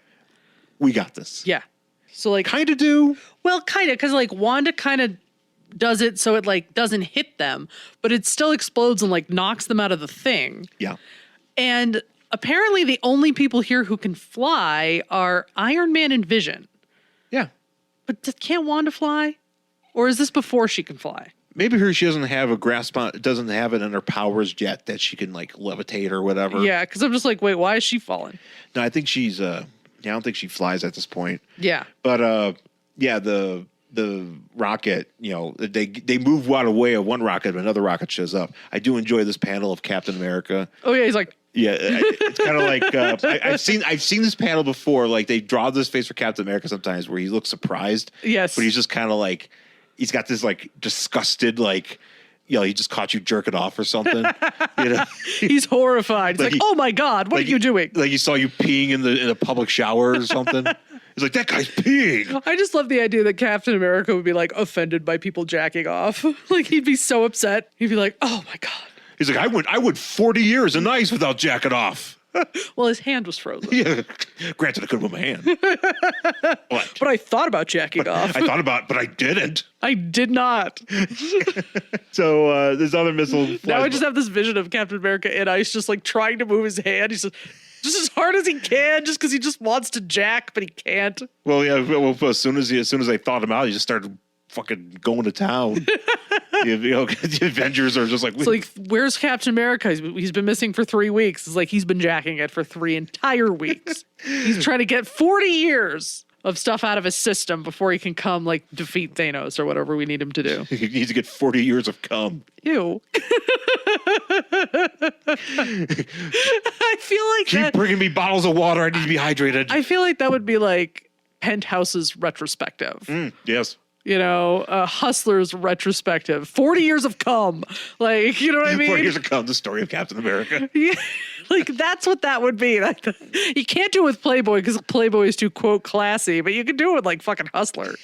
[SPEAKER 2] We got this.
[SPEAKER 1] Yeah. So like
[SPEAKER 2] Kind of do.
[SPEAKER 1] well, kind of, because like Wanda kind of does it so it like doesn't hit them, but it still explodes and like knocks them out of the thing.
[SPEAKER 2] Yeah.
[SPEAKER 1] And apparently the only people here who can fly are Iron Man and Vision.
[SPEAKER 2] Yeah.
[SPEAKER 1] But can't Wanda fly? Or is this before she can fly?
[SPEAKER 2] Maybe she doesn't have a grasp on, doesn't have it in her powers yet that she can like levitate or whatever.
[SPEAKER 1] Yeah, because I'm just like, wait, why is she falling?
[SPEAKER 2] No, I think she's I don't think she flies at this point.
[SPEAKER 1] Yeah.
[SPEAKER 2] But yeah, the rocket, they move out of the way of one rocket, but another rocket shows up. I do enjoy this panel of Captain America.
[SPEAKER 1] Oh yeah, he's like,
[SPEAKER 2] Yeah, it's kind of like I've seen this panel before. Like they draw this face for Captain America sometimes where he looks surprised.
[SPEAKER 1] Yes.
[SPEAKER 2] But he's just kind of like he's got this like disgusted like he just caught you jerking off or something.
[SPEAKER 1] he's horrified. He's like, oh my God, what are you doing?
[SPEAKER 2] Like he saw you peeing in a public shower or something. He's like, that guy's peeing.
[SPEAKER 1] I just love the idea that Captain America would be like offended by people jacking off. Like he'd be so upset. He'd be like, oh my God.
[SPEAKER 2] He's like, I went 40 years in ice without jacking off.
[SPEAKER 1] Well, his hand was frozen.
[SPEAKER 2] Yeah. Granted, I couldn't move my hand.
[SPEAKER 1] But but I thought about jacking off.
[SPEAKER 2] I thought about it, but I didn't.
[SPEAKER 1] I did not.
[SPEAKER 2] So this other missile flies
[SPEAKER 1] Now I just have this vision of Captain America in ice just like trying to move his hand. He's just as hard as he can just because he just wants to jack, but he can't.
[SPEAKER 2] Well, yeah. Well, as soon as I thought him out, he just started fucking going to town. The Avengers are just like,
[SPEAKER 1] It's like, where's Captain America? He's been missing for 3 weeks. It's like he's been jacking it for 3 entire weeks. He's trying to get 40 years of stuff out of his system before he can come like defeat Thanos or whatever we need him to do.
[SPEAKER 2] he needs to get 40 years of cum.
[SPEAKER 1] Ew. I feel like
[SPEAKER 2] Keep bringing me bottles of water. I need to be hydrated.
[SPEAKER 1] I feel like that would be like Penthouse's retrospective.
[SPEAKER 2] Yes.
[SPEAKER 1] You know, Hustler's retrospective. 40 years of cum. Like, you know what I mean?
[SPEAKER 2] 40 years of cum, the story of Captain America.
[SPEAKER 1] Yeah, like that's what that would be. Like, you can't do it with Playboy because Playboy is too, quote, classy, but you can do it with like fucking Hustler.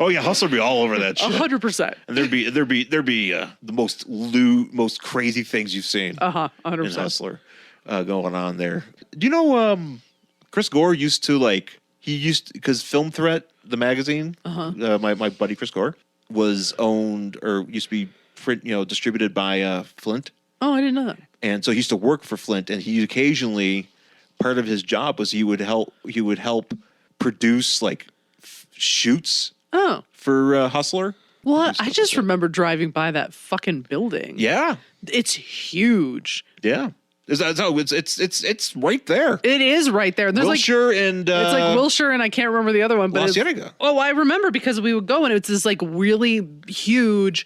[SPEAKER 2] Oh yeah, Hustler would be all over that shit.
[SPEAKER 1] 100%.
[SPEAKER 2] And there'd be the most crazy things you've seen.
[SPEAKER 1] 100%.
[SPEAKER 2] In Hustler going on there. Do you know Chris Gore used to because Film Threat, the magazine, my buddy Chris Gore was owned or used to be distributed by Flint.
[SPEAKER 1] Oh, I didn't know that.
[SPEAKER 2] And so he used to work for Flint, and he occasionally, part of his job was he would help produce like shoots for Hustler.
[SPEAKER 1] Well, I just remember driving by that fucking building.
[SPEAKER 2] Yeah,
[SPEAKER 1] It's huge.
[SPEAKER 2] yeah. It's right there.
[SPEAKER 1] It is right there. There's
[SPEAKER 2] Wilshire and
[SPEAKER 1] it's like Wilshire and I can't remember the other one, but
[SPEAKER 2] La Cienega.
[SPEAKER 1] Oh, I remember because we would go and it's this like really huge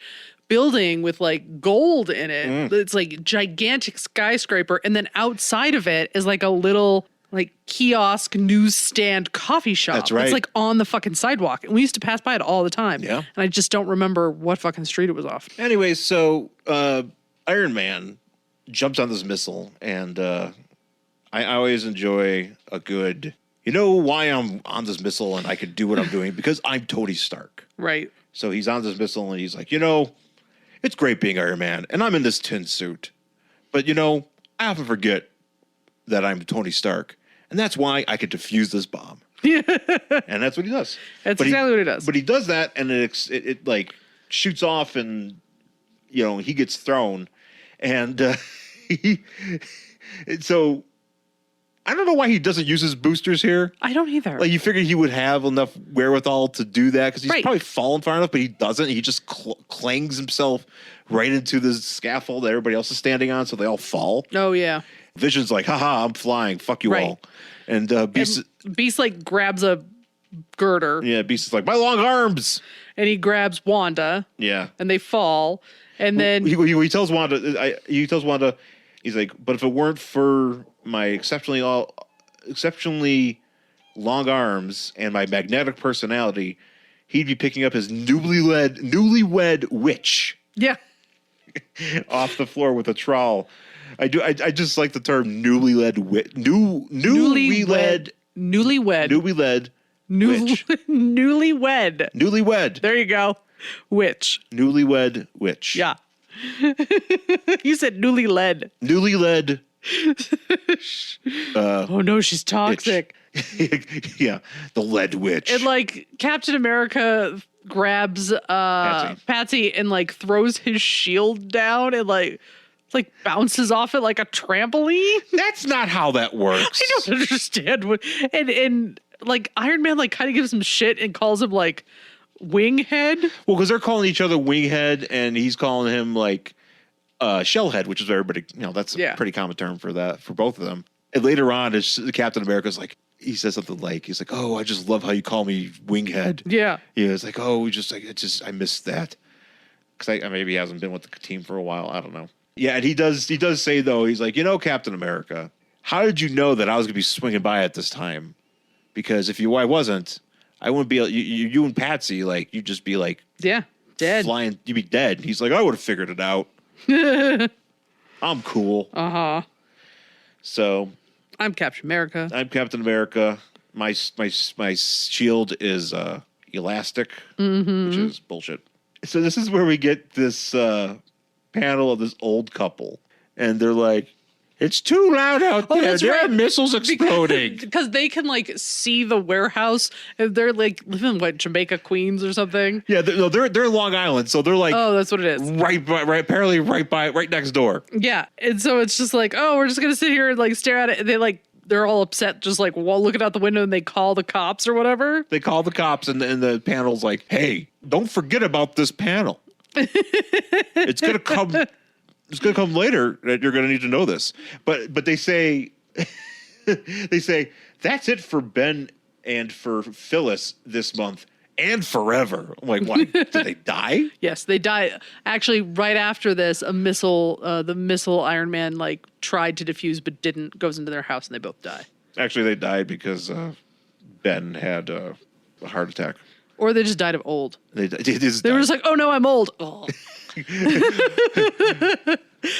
[SPEAKER 1] building with like gold in it. It's like gigantic skyscraper, and then outside of it is like a little like kiosk newsstand coffee shop.
[SPEAKER 2] That's right.
[SPEAKER 1] It's like on the fucking sidewalk, and we used to pass by it all the time.
[SPEAKER 2] Yeah,
[SPEAKER 1] and I just don't remember what fucking street it was off.
[SPEAKER 2] Anyway, so Iron Man jumps on this missile, and I always enjoy a good. You know why I'm on this missile and I could do what I'm doing? Because I'm Tony Stark.
[SPEAKER 1] Right.
[SPEAKER 2] So he's on this missile and he's like, it's great being Iron Man, and I'm in this tin suit. But, I often forget that I'm Tony Stark. And that's why I could defuse this bomb. And that's what he does.
[SPEAKER 1] That's exactly what he does.
[SPEAKER 2] But he does that, and it like shoots off, and, he gets thrown. And so I don't know why he doesn't use his boosters here.
[SPEAKER 1] I don't either.
[SPEAKER 2] Like, you figured he would have enough wherewithal to do that because he's probably fallen far enough, but he doesn't. He just clangs himself right into the scaffold that everybody else is standing on, so they all fall.
[SPEAKER 1] Oh, yeah.
[SPEAKER 2] Vision's like, haha, I'm flying. Fuck you all. And
[SPEAKER 1] Beast like grabs a girder.
[SPEAKER 2] Yeah, Beast is like, my long arms.
[SPEAKER 1] And he grabs Wanda.
[SPEAKER 2] Yeah.
[SPEAKER 1] And they fall. And then
[SPEAKER 2] he tells Wanda, he's like, but if it weren't for my exceptionally long arms and my magnetic personality, he'd be picking up his newlywed witch.
[SPEAKER 1] Yeah.
[SPEAKER 2] Off the floor with a trowel. I just like the term newlywed witch.
[SPEAKER 1] Newlywed.
[SPEAKER 2] Newlywed.
[SPEAKER 1] There you go. Witch.
[SPEAKER 2] Newlywed witch.
[SPEAKER 1] Yeah. You said newly led.
[SPEAKER 2] Newly led.
[SPEAKER 1] Oh no, she's toxic.
[SPEAKER 2] Yeah, the lead witch.
[SPEAKER 1] And like Captain America grabs Patsy and like throws his shield down and like bounces off it like a trampoline.
[SPEAKER 2] That's not how that works.
[SPEAKER 1] I don't understand what and like Iron Man like kind of gives him shit and calls him like Winghead.
[SPEAKER 2] Well, because they're calling each other Winghead, and he's calling him like Shellhead, which is everybody. That's a pretty common term for that for both of them. And later on, Captain America's like, he says something like, he's like, "Oh, I just love how you call me Winghead."
[SPEAKER 1] Yeah.
[SPEAKER 2] Yeah. It's like, oh, I missed that because maybe he hasn't been with the team for a while. I don't know. Yeah, and he does say though, he's like, Captain America, how did you know that I was gonna be swinging by at this time? Because if I wasn't, I wouldn't be. You and Patsy, like, you'd just be like,
[SPEAKER 1] dead,
[SPEAKER 2] flying. You'd be dead. And he's like, I would have figured it out. I'm cool. So,
[SPEAKER 1] I'm Captain America.
[SPEAKER 2] My shield is elastic, which is bullshit. So this is where we get this panel of this old couple, and they're like, It's too loud out there.
[SPEAKER 1] that's
[SPEAKER 2] There
[SPEAKER 1] right.
[SPEAKER 2] are missiles exploding.
[SPEAKER 1] Because they can like see the warehouse. And they're like living in Jamaica, Queens or something.
[SPEAKER 2] Yeah, they're in Long Island, so they're like
[SPEAKER 1] Oh, that's what it is.
[SPEAKER 2] apparently right next door.
[SPEAKER 1] Yeah. And so it's just like, oh, we're just gonna sit here and like stare at it. And they're all upset, just like looking out the window, and they call the cops or whatever.
[SPEAKER 2] They call the cops, and the panel's like, "Hey, don't forget about this panel. It's gonna come. It's gonna come later. That you're gonna need to know this." But they say, that's it for Ben and for Phyllis this month and forever. I'm like, what? Did they die?
[SPEAKER 1] Yes, they die. Actually, right after this, the missile Iron Man like tried to defuse but didn't. Goes into their house and they both die.
[SPEAKER 2] Actually, they died because Ben had a heart attack.
[SPEAKER 1] Or they just died of old.
[SPEAKER 2] They
[SPEAKER 1] They were just like, oh no, I'm old. Oh.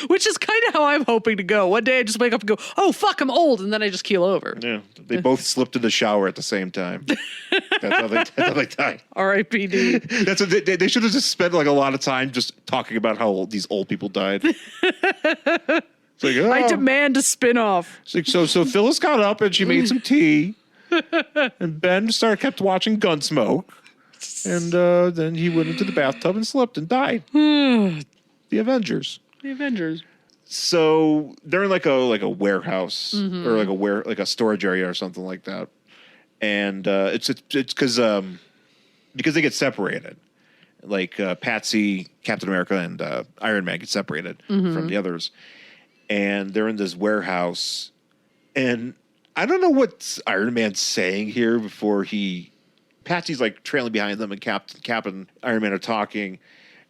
[SPEAKER 1] Which is kind of how I'm hoping to go. One day I just wake up and go, oh fuck, I'm old, and then I just keel over.
[SPEAKER 2] Yeah, they both slipped in the shower at the same time. That's how they died.
[SPEAKER 1] R.I.P.D.
[SPEAKER 2] That's what they should have just spent like a lot of time just talking about how these old people died. It's like, oh.
[SPEAKER 1] I demand a spin-off.
[SPEAKER 2] It's like, so Phyllis got up and she made some tea, and Ben kept watching Gunsmoke, and then he went into the bathtub and slipped and died. The Avengers.
[SPEAKER 1] The Avengers.
[SPEAKER 2] So they're in like a warehouse or like a storage area or something like that, and it's because they get separated. Like Patsy, Captain America, and Iron Man get separated from the others, and they're in this warehouse, and I don't know what Iron Man's saying here before Patsy's like trailing behind them, and Cap and Iron Man are talking,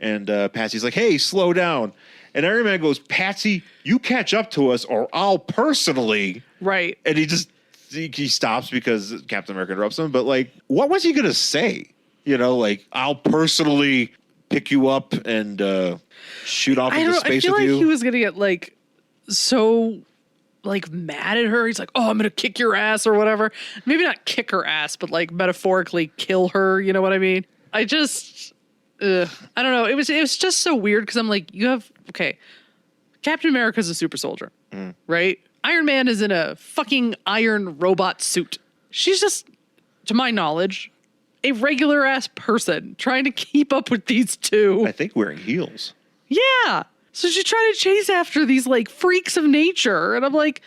[SPEAKER 2] and Patsy's like, "Hey, slow down." And Iron Man goes, "Patsy, you catch up to us or I'll personally."
[SPEAKER 1] Right.
[SPEAKER 2] And he stops because Captain America interrupts him. But like, what was he going to say? You know, like, I'll personally pick you up and shoot off into space
[SPEAKER 1] I feel
[SPEAKER 2] with
[SPEAKER 1] like
[SPEAKER 2] you.
[SPEAKER 1] he was going to get like so like mad at her. He's like, oh, I'm going to kick your ass or whatever. Maybe not kick her ass, but like metaphorically kill her. You know what I mean? I don't know. It was just so weird because I'm like, Captain America's a super soldier, right? Iron Man is in a fucking iron robot suit. She's just, to my knowledge, a regular ass person trying to keep up with these two.
[SPEAKER 2] I think wearing heels.
[SPEAKER 1] Yeah. So she's trying to chase after these like freaks of nature. And I'm like,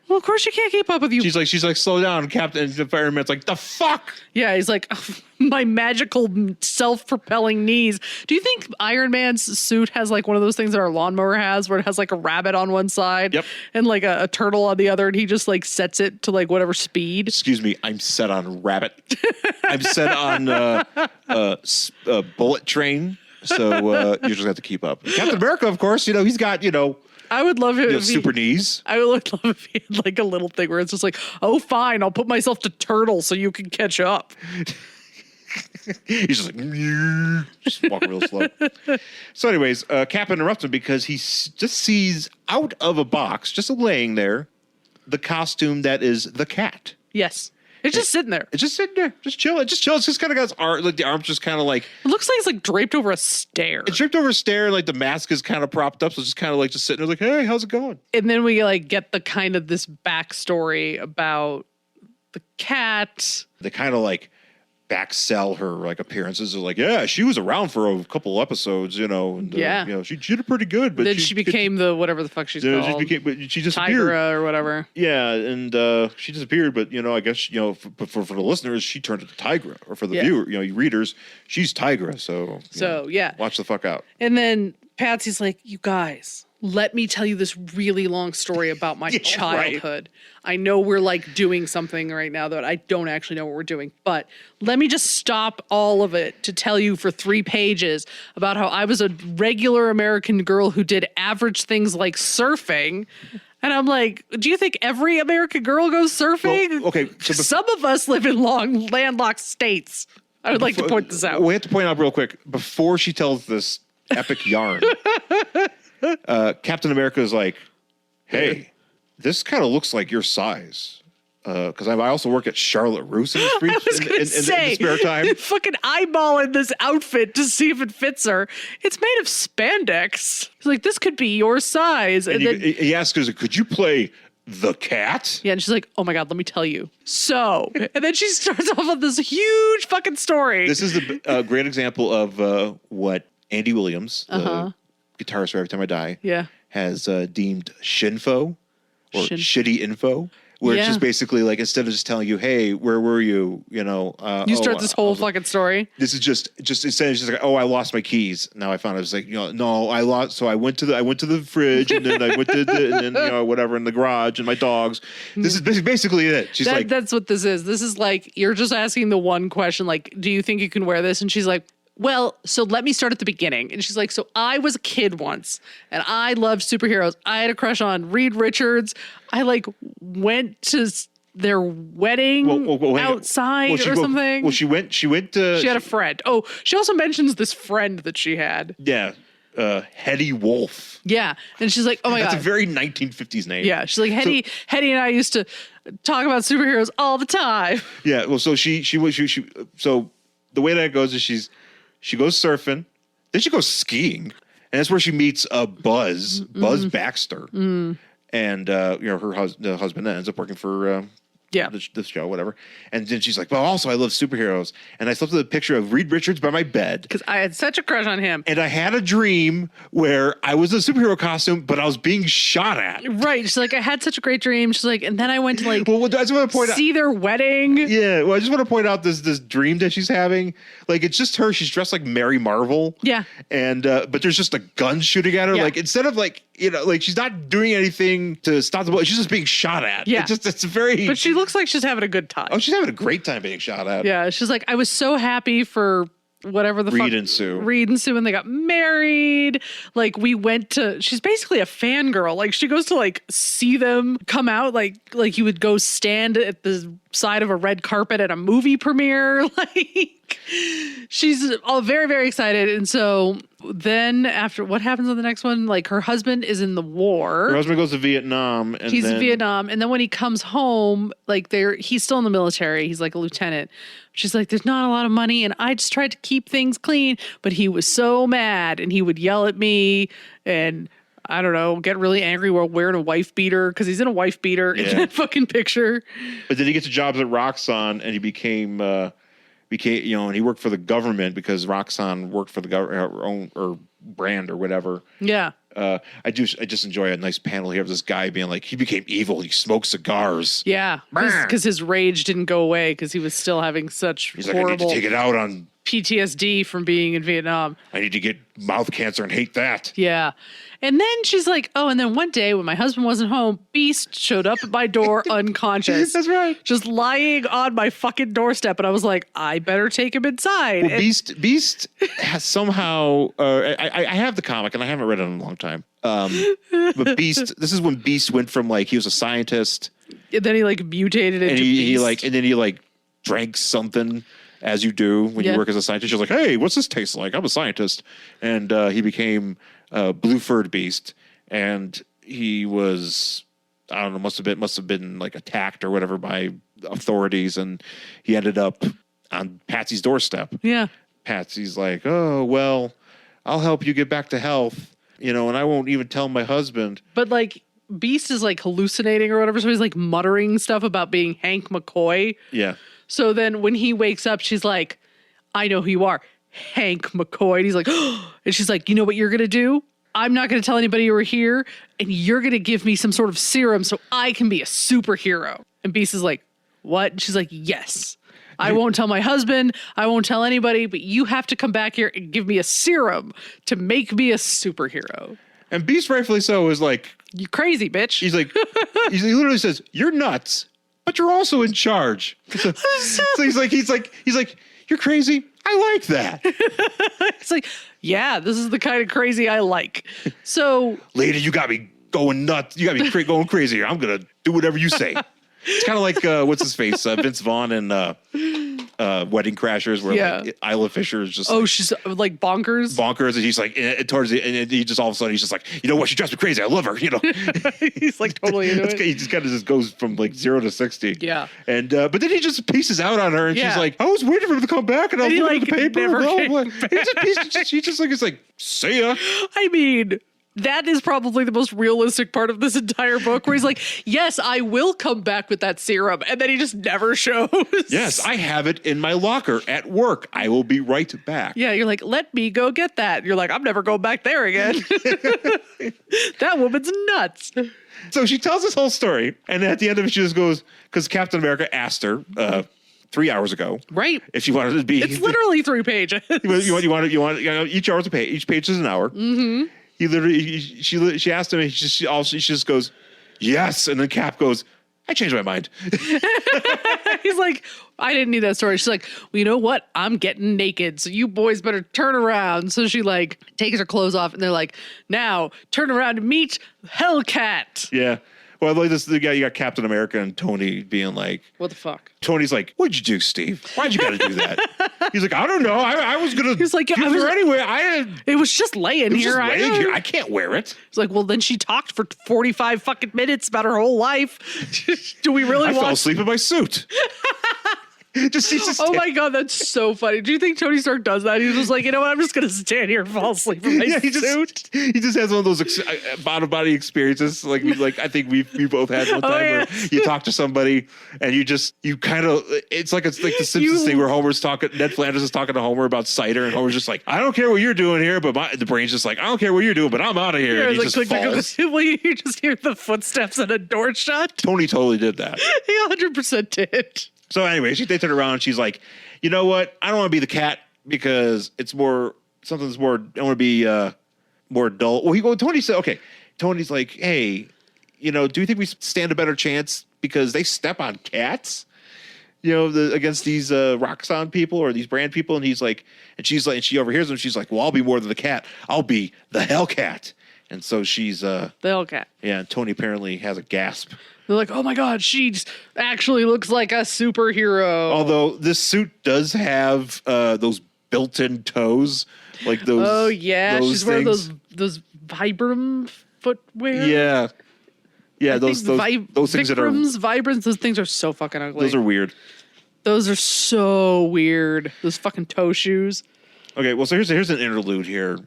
[SPEAKER 1] well, of course you can't keep up with you.
[SPEAKER 2] She's like, slow down, Captain. And Iron Man's like, the fuck?
[SPEAKER 1] Yeah, he's like, my magical self-propelling knees. Do you think Iron Man's suit has like one of those things that our lawnmower has where it has like a rabbit on one side
[SPEAKER 2] Yep.
[SPEAKER 1] and like a turtle on the other, and he just like sets it to like whatever speed?
[SPEAKER 2] Excuse me, I'm set on rabbit. I'm set on bullet train. So you just have to keep up. Captain America, of course, he's got,
[SPEAKER 1] I would love it if
[SPEAKER 2] super knees.
[SPEAKER 1] I would love if he had like a little thing where it's just like, oh, fine, I'll put myself to turtle so you can catch up.
[SPEAKER 2] He's just like, just walk real slow. So anyways, Cap interrupts him because he just sees out of a box, just laying there, the costume that is the cat.
[SPEAKER 1] Yes. It's just sitting there.
[SPEAKER 2] It's just sitting there, just chilling. It's just kind of got his arm, like the arm's just kind of like.
[SPEAKER 1] It looks like it's like draped over a stair.
[SPEAKER 2] It's draped over a stair, and like the mask is kind of propped up, so it's just kind of like just sitting there, like, hey, how's it going?
[SPEAKER 1] And then we like get the kind of this backstory about the cat.
[SPEAKER 2] They kind of like backsell her like appearances. They're like, yeah, she was around for a couple episodes, and,
[SPEAKER 1] Yeah.
[SPEAKER 2] she did pretty good, but
[SPEAKER 1] Then she became the whatever the fuck she's called.
[SPEAKER 2] She disappeared.
[SPEAKER 1] Tigra or whatever.
[SPEAKER 2] Yeah, and she disappeared, but I guess for the listeners, she turned into Tigra, or for the viewer, you readers, she's Tigra. So
[SPEAKER 1] yeah,
[SPEAKER 2] watch the fuck out.
[SPEAKER 1] And then Patsy's like, you guys, let me tell you this really long story about my childhood. Right. I know we're like doing something right now that I don't actually know what we're doing, but let me just stop all of it to tell you for 3 pages about how I was a regular American girl who did average things like surfing. And I'm like, do you think every American girl goes surfing?
[SPEAKER 2] Well, okay. So
[SPEAKER 1] some of us live in long landlocked states. I would like to point this out.
[SPEAKER 2] We have to point out real quick, before she tells this epic yarn, Captain America is like, hey, this kind of looks like your size. because I also work at Charlotte Russe in the spare time.
[SPEAKER 1] Fucking eyeballing this outfit to see if it fits her. It's made of spandex. He's like, this could be your size. And then
[SPEAKER 2] he asks her, could you play the cat?
[SPEAKER 1] Yeah, and she's like, oh my God, let me tell you. So, and then she starts off on this huge fucking story.
[SPEAKER 2] This is the great example of what Andy Williams, guitarist for Every Time I Die, has deemed shinfo or shitty info. Where it's just basically like, instead of just telling you, hey, where were you? You know,
[SPEAKER 1] you start this whole fucking story.
[SPEAKER 2] This is just instead it's just like, oh, I lost my keys. Now I found it was like, no, I lost. So I went to the fridge and then I went to and then whatever in the garage and my dogs. This is basically it. She's like,
[SPEAKER 1] that's what this is. This is like, you're just asking the one question, like, do you think you can wear this? And she's like, well, so let me start at the beginning. And she's like, so I was a kid once and I loved superheroes. I had a crush on Reed Richards. I like went to their wedding outside or something.
[SPEAKER 2] Well, she went to...
[SPEAKER 1] She had a friend. Oh, she also mentions this friend that she had.
[SPEAKER 2] Yeah. Hetty Wolf.
[SPEAKER 1] Yeah. And she's like, oh my God.
[SPEAKER 2] That's a very 1950s name.
[SPEAKER 1] Yeah. She's like, Hetty and I used to talk about superheroes all the time.
[SPEAKER 2] Yeah. Well, so she so the way that goes is she goes surfing, then she goes skiing, and that's where she meets Buzz Baxter, and her husband ends up working for the show, whatever. And then she's like, well, also I love superheroes, and I slept with a picture of Reed Richards by my bed
[SPEAKER 1] because I had such a crush on him,
[SPEAKER 2] and I had a dream where I was a superhero costume, but I was being shot at.
[SPEAKER 1] Right? She's like, I had such a great dream. She's like, and then I went to like,
[SPEAKER 2] well, I just want to point out,
[SPEAKER 1] see their wedding.
[SPEAKER 2] Yeah, well, I just want to point out this dream that she's having. Like, it's just her. She's dressed like Mary Marvel.
[SPEAKER 1] Yeah,
[SPEAKER 2] and but there's just a gun shooting at her. Yeah. Like, instead of like, like she's not doing anything to stop the bullet. She's just being shot at.
[SPEAKER 1] Yeah,
[SPEAKER 2] it's very.
[SPEAKER 1] But she looks like she's having a good time.
[SPEAKER 2] Oh, she's having a great time being shot at.
[SPEAKER 1] Yeah, she's like, I was so happy for whatever the
[SPEAKER 2] Reed and Sue,
[SPEAKER 1] and they got married. Like, we went to. She's basically a fangirl. Like, she goes to like see them come out. Like you would go stand at the side of a red carpet at a movie premiere. Like, she's all very, very excited. And so then after, what happens on the next one? Like, her husband is in the war.
[SPEAKER 2] Her husband goes to Vietnam. And
[SPEAKER 1] he's in Vietnam. And then when he comes home, like, he's still in the military. He's like a lieutenant. She's like, there's not a lot of money. And I just tried to keep things clean. But he was so mad. And he would yell at me and, I don't know, get really angry while wearing a wife beater, because he's in a wife beater in that fucking picture.
[SPEAKER 2] But then he gets jobs at Roxxon, and he became, and he worked for the government because Roxxon worked for the own or brand or whatever.
[SPEAKER 1] Yeah.
[SPEAKER 2] I just enjoy a nice panel here of this guy being like, he became evil. He smoked cigars.
[SPEAKER 1] Yeah, because his rage didn't go away because he was still having such
[SPEAKER 2] He's
[SPEAKER 1] horrible.
[SPEAKER 2] Like, I need to take it out on
[SPEAKER 1] PTSD from being in Vietnam.
[SPEAKER 2] I need to get mouth cancer and hate that.
[SPEAKER 1] Yeah. And then she's like, oh, and then one day when my husband wasn't home, Beast showed up at my door unconscious.
[SPEAKER 2] That's right.
[SPEAKER 1] Just lying on my fucking doorstep. And I was like, I better take him inside.
[SPEAKER 2] Well, Beast has somehow, I have the comic and I haven't read it in a long time. But Beast, this is when Beast went from like, he was a scientist.
[SPEAKER 1] And then he like mutated into Beast.
[SPEAKER 2] And then he drank something, as you do when you work as a scientist. You're like, hey, what's this taste like? I'm a scientist. And he became blue-furred Beast. And he was, I don't know, must have been like attacked or whatever by authorities. And he ended up on Patsy's doorstep.
[SPEAKER 1] Yeah.
[SPEAKER 2] Patsy's like, oh, well, I'll help you get back to health. And I won't even tell my husband.
[SPEAKER 1] But like, Beast is like hallucinating or whatever. So he's like muttering stuff about being Hank McCoy.
[SPEAKER 2] Yeah.
[SPEAKER 1] So then when he wakes up, she's like, I know who you are, Hank McCoy. And he's like, oh. And she's like, you know what you're going to do? I'm not going to tell anybody you were here. And you're going to give me some sort of serum so I can be a superhero. And Beast is like, what? And she's like, yes. I won't tell my husband. I won't tell anybody. But you have to come back here and give me a serum to make me a superhero.
[SPEAKER 2] And Beast, rightfully so, is like,
[SPEAKER 1] you crazy, bitch.
[SPEAKER 2] He's like, he literally says, you're nuts, but you're also in charge. So he's like, you're crazy. I like that.
[SPEAKER 1] It's like, yeah, this is the kind of crazy I like. So,
[SPEAKER 2] lady, you got me going nuts. You got me going crazy. I'm going to do whatever you say. It's kind of like, what's his face? Vince Vaughn and Wedding Crashers, where like Isla Fisher is just
[SPEAKER 1] she's like bonkers,
[SPEAKER 2] and he's like towards the and he just all of a sudden he's just like, you know what, she drives me crazy, I love her, you know.
[SPEAKER 1] He's like totally into it.
[SPEAKER 2] He just kind of just goes from like 0 to 60.
[SPEAKER 1] Yeah,
[SPEAKER 2] and but then he just pieces out on her, and she's like, I was waiting for him to come back, and I was looking at the paper. He just like, it's like, see ya.
[SPEAKER 1] I mean, that is probably the most realistic part of this entire book, where he's like, yes, I will come back with that serum. And then he just never shows.
[SPEAKER 2] Yes, I have it in my locker at work. I will be right back.
[SPEAKER 1] Yeah, you're like, let me go get that. You're like, I'm never going back there again. That woman's nuts.
[SPEAKER 2] So she tells this whole story. And at the end of it, she just goes, because Captain America asked her 3 hours ago.
[SPEAKER 1] Right.
[SPEAKER 2] If she wanted to be.
[SPEAKER 1] It's literally 3 pages.
[SPEAKER 2] you want each hour's a page. Each page is an hour.
[SPEAKER 1] Mm-hmm.
[SPEAKER 2] He literally, she asked him, and she just goes, yes. And then Cap goes, I changed my mind.
[SPEAKER 1] He's like, I didn't need that story. She's like, well, you know what? I'm getting naked, so you boys better turn around. So she like takes her clothes off, and they're like, now turn around and meet Hellcat.
[SPEAKER 2] Yeah. Well, like this, you got Captain America and Tony being like,
[SPEAKER 1] what the fuck?
[SPEAKER 2] Tony's like, what'd you do, Steve? Why'd you got to do that? He's like, I don't know. I was going to.
[SPEAKER 1] He's like,
[SPEAKER 2] anyway.
[SPEAKER 1] It was just laying here.
[SPEAKER 2] I can't wear it.
[SPEAKER 1] He's like, well, then she talked for 45 fucking minutes about her whole life. Do we really
[SPEAKER 2] I fell asleep in my suit.
[SPEAKER 1] Oh my God, that's so funny. Do you think Tony Stark does that? He's just like, you know what? I'm just going to stand here and fall asleep in my suit.
[SPEAKER 2] He just has one of those out-of-body experiences. Like I think we both had one time where you talk to somebody and you kind of, it's like the Simpsons thing where Ned Flanders is talking to Homer about cider, and Homer's just like, I don't care what you're doing here, but the brain's just like, I don't care what you're doing, but I'm out of here.
[SPEAKER 1] Yeah,
[SPEAKER 2] and he
[SPEAKER 1] like,
[SPEAKER 2] just falls.
[SPEAKER 1] Well, you just hear the footsteps and a door shut.
[SPEAKER 2] Tony totally did that.
[SPEAKER 1] He 100% did.
[SPEAKER 2] So anyway, they turn around and she's like, you know what? I don't want to be the cat because it's more something that's more. I want to be more adult. Well, Tony said, okay. Tony's like, hey, do you think we stand a better chance because they step on cats? Against these Roxxon people or these brand people, and he's like, and she's like, and she overhears him. She's like, well, I'll be more than the cat. I'll be the Hellcat. And so she's the
[SPEAKER 1] Hellcat.
[SPEAKER 2] Yeah, and Tony apparently has a gasp.
[SPEAKER 1] They're like, oh my God, she actually looks like a superhero.
[SPEAKER 2] Although this suit does have those built-in toes, like those.
[SPEAKER 1] Oh yeah, she's wearing
[SPEAKER 2] things.
[SPEAKER 1] those Vibram footwear.
[SPEAKER 2] Yeah, those things that are
[SPEAKER 1] Vibrams. Those things are so fucking ugly.
[SPEAKER 2] Those are weird.
[SPEAKER 1] Those are so weird. Those fucking toe shoes.
[SPEAKER 2] Okay, well, so here's an interlude here.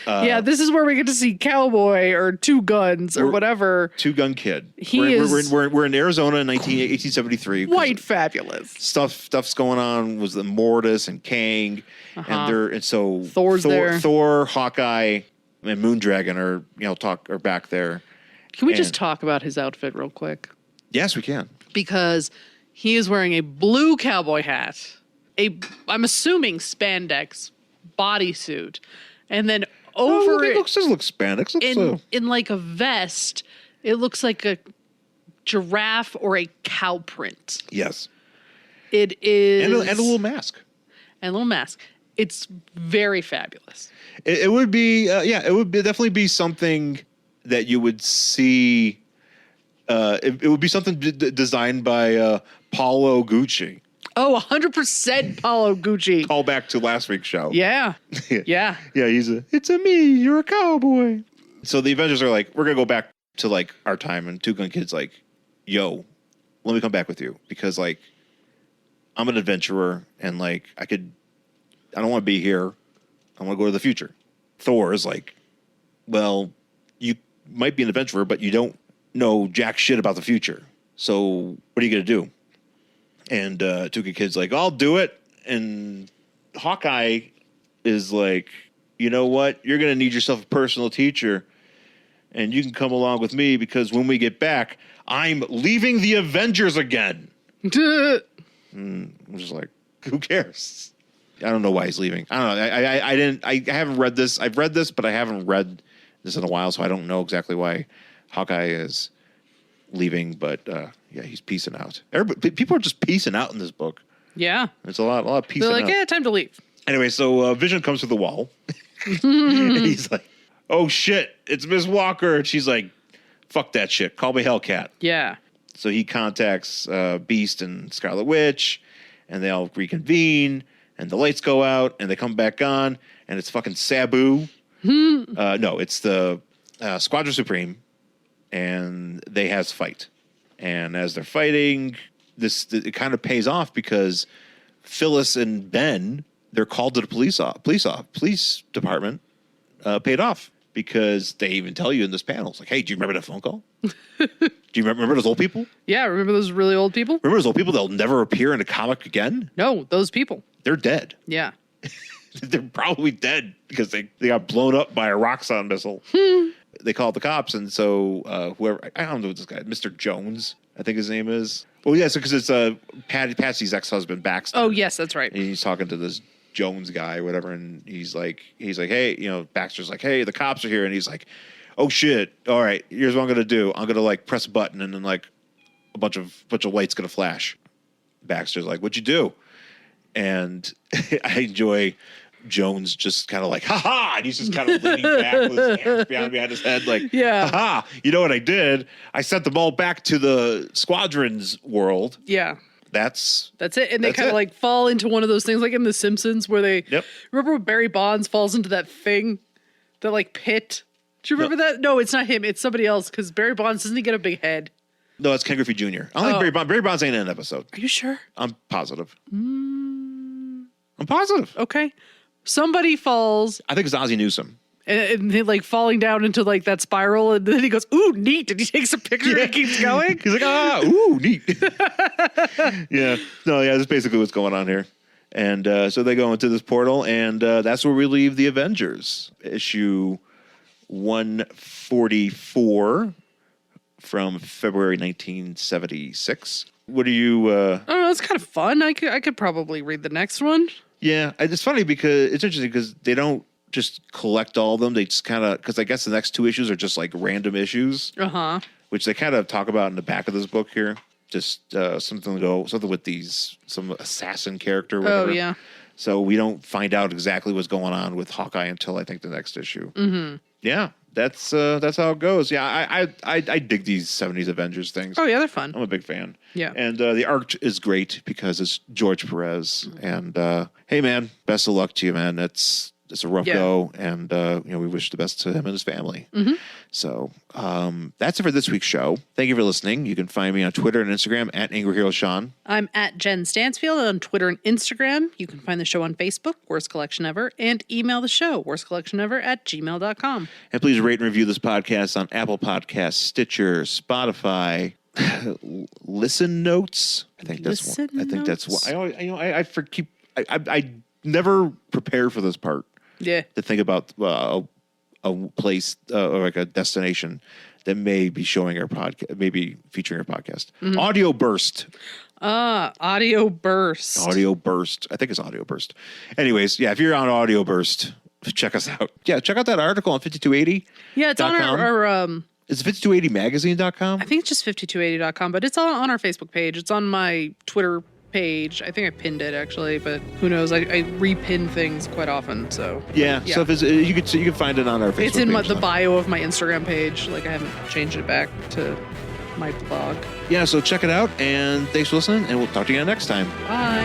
[SPEAKER 1] Yeah, this is where we get to see Cowboy or Two Guns or whatever.
[SPEAKER 2] Two Gun Kid.
[SPEAKER 1] We're
[SPEAKER 2] in Arizona in 1873.
[SPEAKER 1] White fabulous.
[SPEAKER 2] Stuff's going on was the Mortis and Kang, and so
[SPEAKER 1] Thor's there.
[SPEAKER 2] Thor, Hawkeye, and Moondragon are back there.
[SPEAKER 1] Can we just talk about his outfit real quick?
[SPEAKER 2] Yes, we can.
[SPEAKER 1] Because he is wearing a blue cowboy hat, I'm assuming spandex bodysuit, and then over
[SPEAKER 2] it looks spandex.
[SPEAKER 1] In like a vest, it looks like a giraffe or a cow print.
[SPEAKER 2] Yes.
[SPEAKER 1] It is.
[SPEAKER 2] And a little mask.
[SPEAKER 1] It's very fabulous.
[SPEAKER 2] It would be, it would definitely be something that you would see. It would be something designed by Paulo Gucci.
[SPEAKER 1] Oh, 100% Paulo Gucci.
[SPEAKER 2] Call back to last week's show.
[SPEAKER 1] Yeah. Yeah.
[SPEAKER 2] Yeah, it's a me, you're a cowboy. So the Avengers are like, we're going to go back to like our time, and Two Gun Kid's like, yo, let me come back with you because like I'm an adventurer and like I don't want to be here. I want to go to the future. Thor is like, well, you might be an adventurer, but you don't know jack shit about the future. So what are you going to do? And Two Gun Kid's like, I'll do it. And Hawkeye is like, you know what? You're going to need yourself a personal teacher. And you can come along with me because when we get back, I'm leaving the Avengers again. I'm just like, who cares? I don't know why he's leaving. I don't know. I haven't read this. I've read this, but I haven't read this in a while, so I don't know exactly why Hawkeye is leaving. But yeah, he's peacing out. People are just peacing out in this book.
[SPEAKER 1] Yeah.
[SPEAKER 2] It's a lot of peacing out.
[SPEAKER 1] They're like, yeah, time to leave.
[SPEAKER 2] Anyway, so Vision comes through the wall. And he's like, oh shit, it's Miss Walker. And she's like, fuck that shit. Call me Hellcat.
[SPEAKER 1] Yeah.
[SPEAKER 2] So he contacts Beast and Scarlet Witch. and they all reconvene, and the lights go out, and they come back on, and it's fucking Sabu. No, it's the Squadron Supreme, and they has fight. And as they're fighting, it kind of pays off because Phyllis and Ben, they're called to the police department, paid off because they even tell you in this panel, it's like, hey, do you remember that phone call? Do you remember those old people?
[SPEAKER 1] Yeah, remember those really old people?
[SPEAKER 2] Remember those old people that'll never appear in a comic again?
[SPEAKER 1] No, those people.
[SPEAKER 2] They're dead.
[SPEAKER 1] Yeah.
[SPEAKER 2] They're probably dead because they got blown up by a Roxxon missile. They called the cops, and so whoever, I don't know what this guy, Mr. Jones, I think his name is. Oh, yeah, so because it's Patsy's ex-husband, Baxter.
[SPEAKER 1] Oh, yes, that's right.
[SPEAKER 2] And he's talking to this Jones guy or whatever, and he's like, hey, Baxter's like, hey, the cops are here, and he's like, oh shit, all right, here's what I'm gonna do. I'm gonna like press a button, and then like a bunch of lights gonna flash. Baxter's like, what'd you do? And I enjoy Jones just kind of like, ha ha, and he's just kind of leaning back with his hands behind his head, like,
[SPEAKER 1] yeah,
[SPEAKER 2] ha ha. You know what I did? I sent them all back to the Squadron's world.
[SPEAKER 1] Yeah.
[SPEAKER 2] That's
[SPEAKER 1] it. And they kind of like fall into one of those things like in The Simpsons where they remember when Barry Bonds falls into that thing, that like pit. Do you remember that? No, it's not him. It's somebody else because Barry Bonds, doesn't he get a big head?
[SPEAKER 2] No, it's Ken Griffey Jr. I don't think Barry Bonds ain't in an episode.
[SPEAKER 1] Are you sure?
[SPEAKER 2] I'm positive. I'm positive.
[SPEAKER 1] Okay. Somebody falls.
[SPEAKER 2] I think it's Ozzie Newsome.
[SPEAKER 1] And he like falling down into like that spiral, and then he goes, "Ooh, neat!" And he takes a picture and keeps going.
[SPEAKER 2] He's like, ooh, neat. That's basically what's going on here. And so they go into this portal, and that's where we leave the Avengers, issue 144 from February 1976. What do you?
[SPEAKER 1] Oh, it's kind of fun. I could probably read the next one.
[SPEAKER 2] Yeah, it's funny because it's interesting because they don't just collect all of them. They just kind of, because I guess the next two issues are just like random issues, which they kind of talk about in the back of this book here. Just something with some assassin character. Or whatever.
[SPEAKER 1] Oh yeah.
[SPEAKER 2] So we don't find out exactly what's going on with Hawkeye until I think the next issue.
[SPEAKER 1] Mm-hmm.
[SPEAKER 2] Yeah, that's how it goes. Yeah, I dig these 70s Avengers things.
[SPEAKER 1] Oh yeah, they're fun.
[SPEAKER 2] I'm a big fan.
[SPEAKER 1] Yeah.
[SPEAKER 2] And the art is great because it's George Perez. And hey, man, best of luck to you, man. It's a rough go, and we wish the best to him and his family.
[SPEAKER 1] Mm-hmm.
[SPEAKER 2] So that's it for this week's show. Thank you for listening. You can find me on Twitter and Instagram at Angry Hero Sean.
[SPEAKER 1] I'm at Jen Stansfield on Twitter and Instagram. You can find the show on Facebook, Worst Collection Ever, and email the show, worstcollectionever@gmail.com.
[SPEAKER 2] And please rate and review this podcast on Apple Podcasts, Stitcher, Spotify, Listen Notes. I think that's one. I think that's one. I never prepare for this part.
[SPEAKER 1] Yeah.
[SPEAKER 2] To think about a place or like a destination that may be showing our podcast, maybe featuring our podcast.
[SPEAKER 1] Mm-hmm.
[SPEAKER 2] Audio Burst.
[SPEAKER 1] Audio Burst.
[SPEAKER 2] Audio Burst. I think it's Audio Burst. Anyways, yeah, if you're on Audio Burst, check us out. Yeah, check out that article on 5280.
[SPEAKER 1] Yeah, it's on our
[SPEAKER 2] it's 5280magazine.com.
[SPEAKER 1] I think it's just 5280.com, but it's on our Facebook page. It's on my Twitter page. I think I pinned it actually, but who knows? I repin things quite often. So
[SPEAKER 2] yeah. So if you can find it on our Facebook.
[SPEAKER 1] It's in
[SPEAKER 2] page,
[SPEAKER 1] the bio of my Instagram page. Like I haven't changed it back to my blog.
[SPEAKER 2] Yeah. So check it out, and thanks for listening, and we'll talk to you again next time.
[SPEAKER 1] Bye.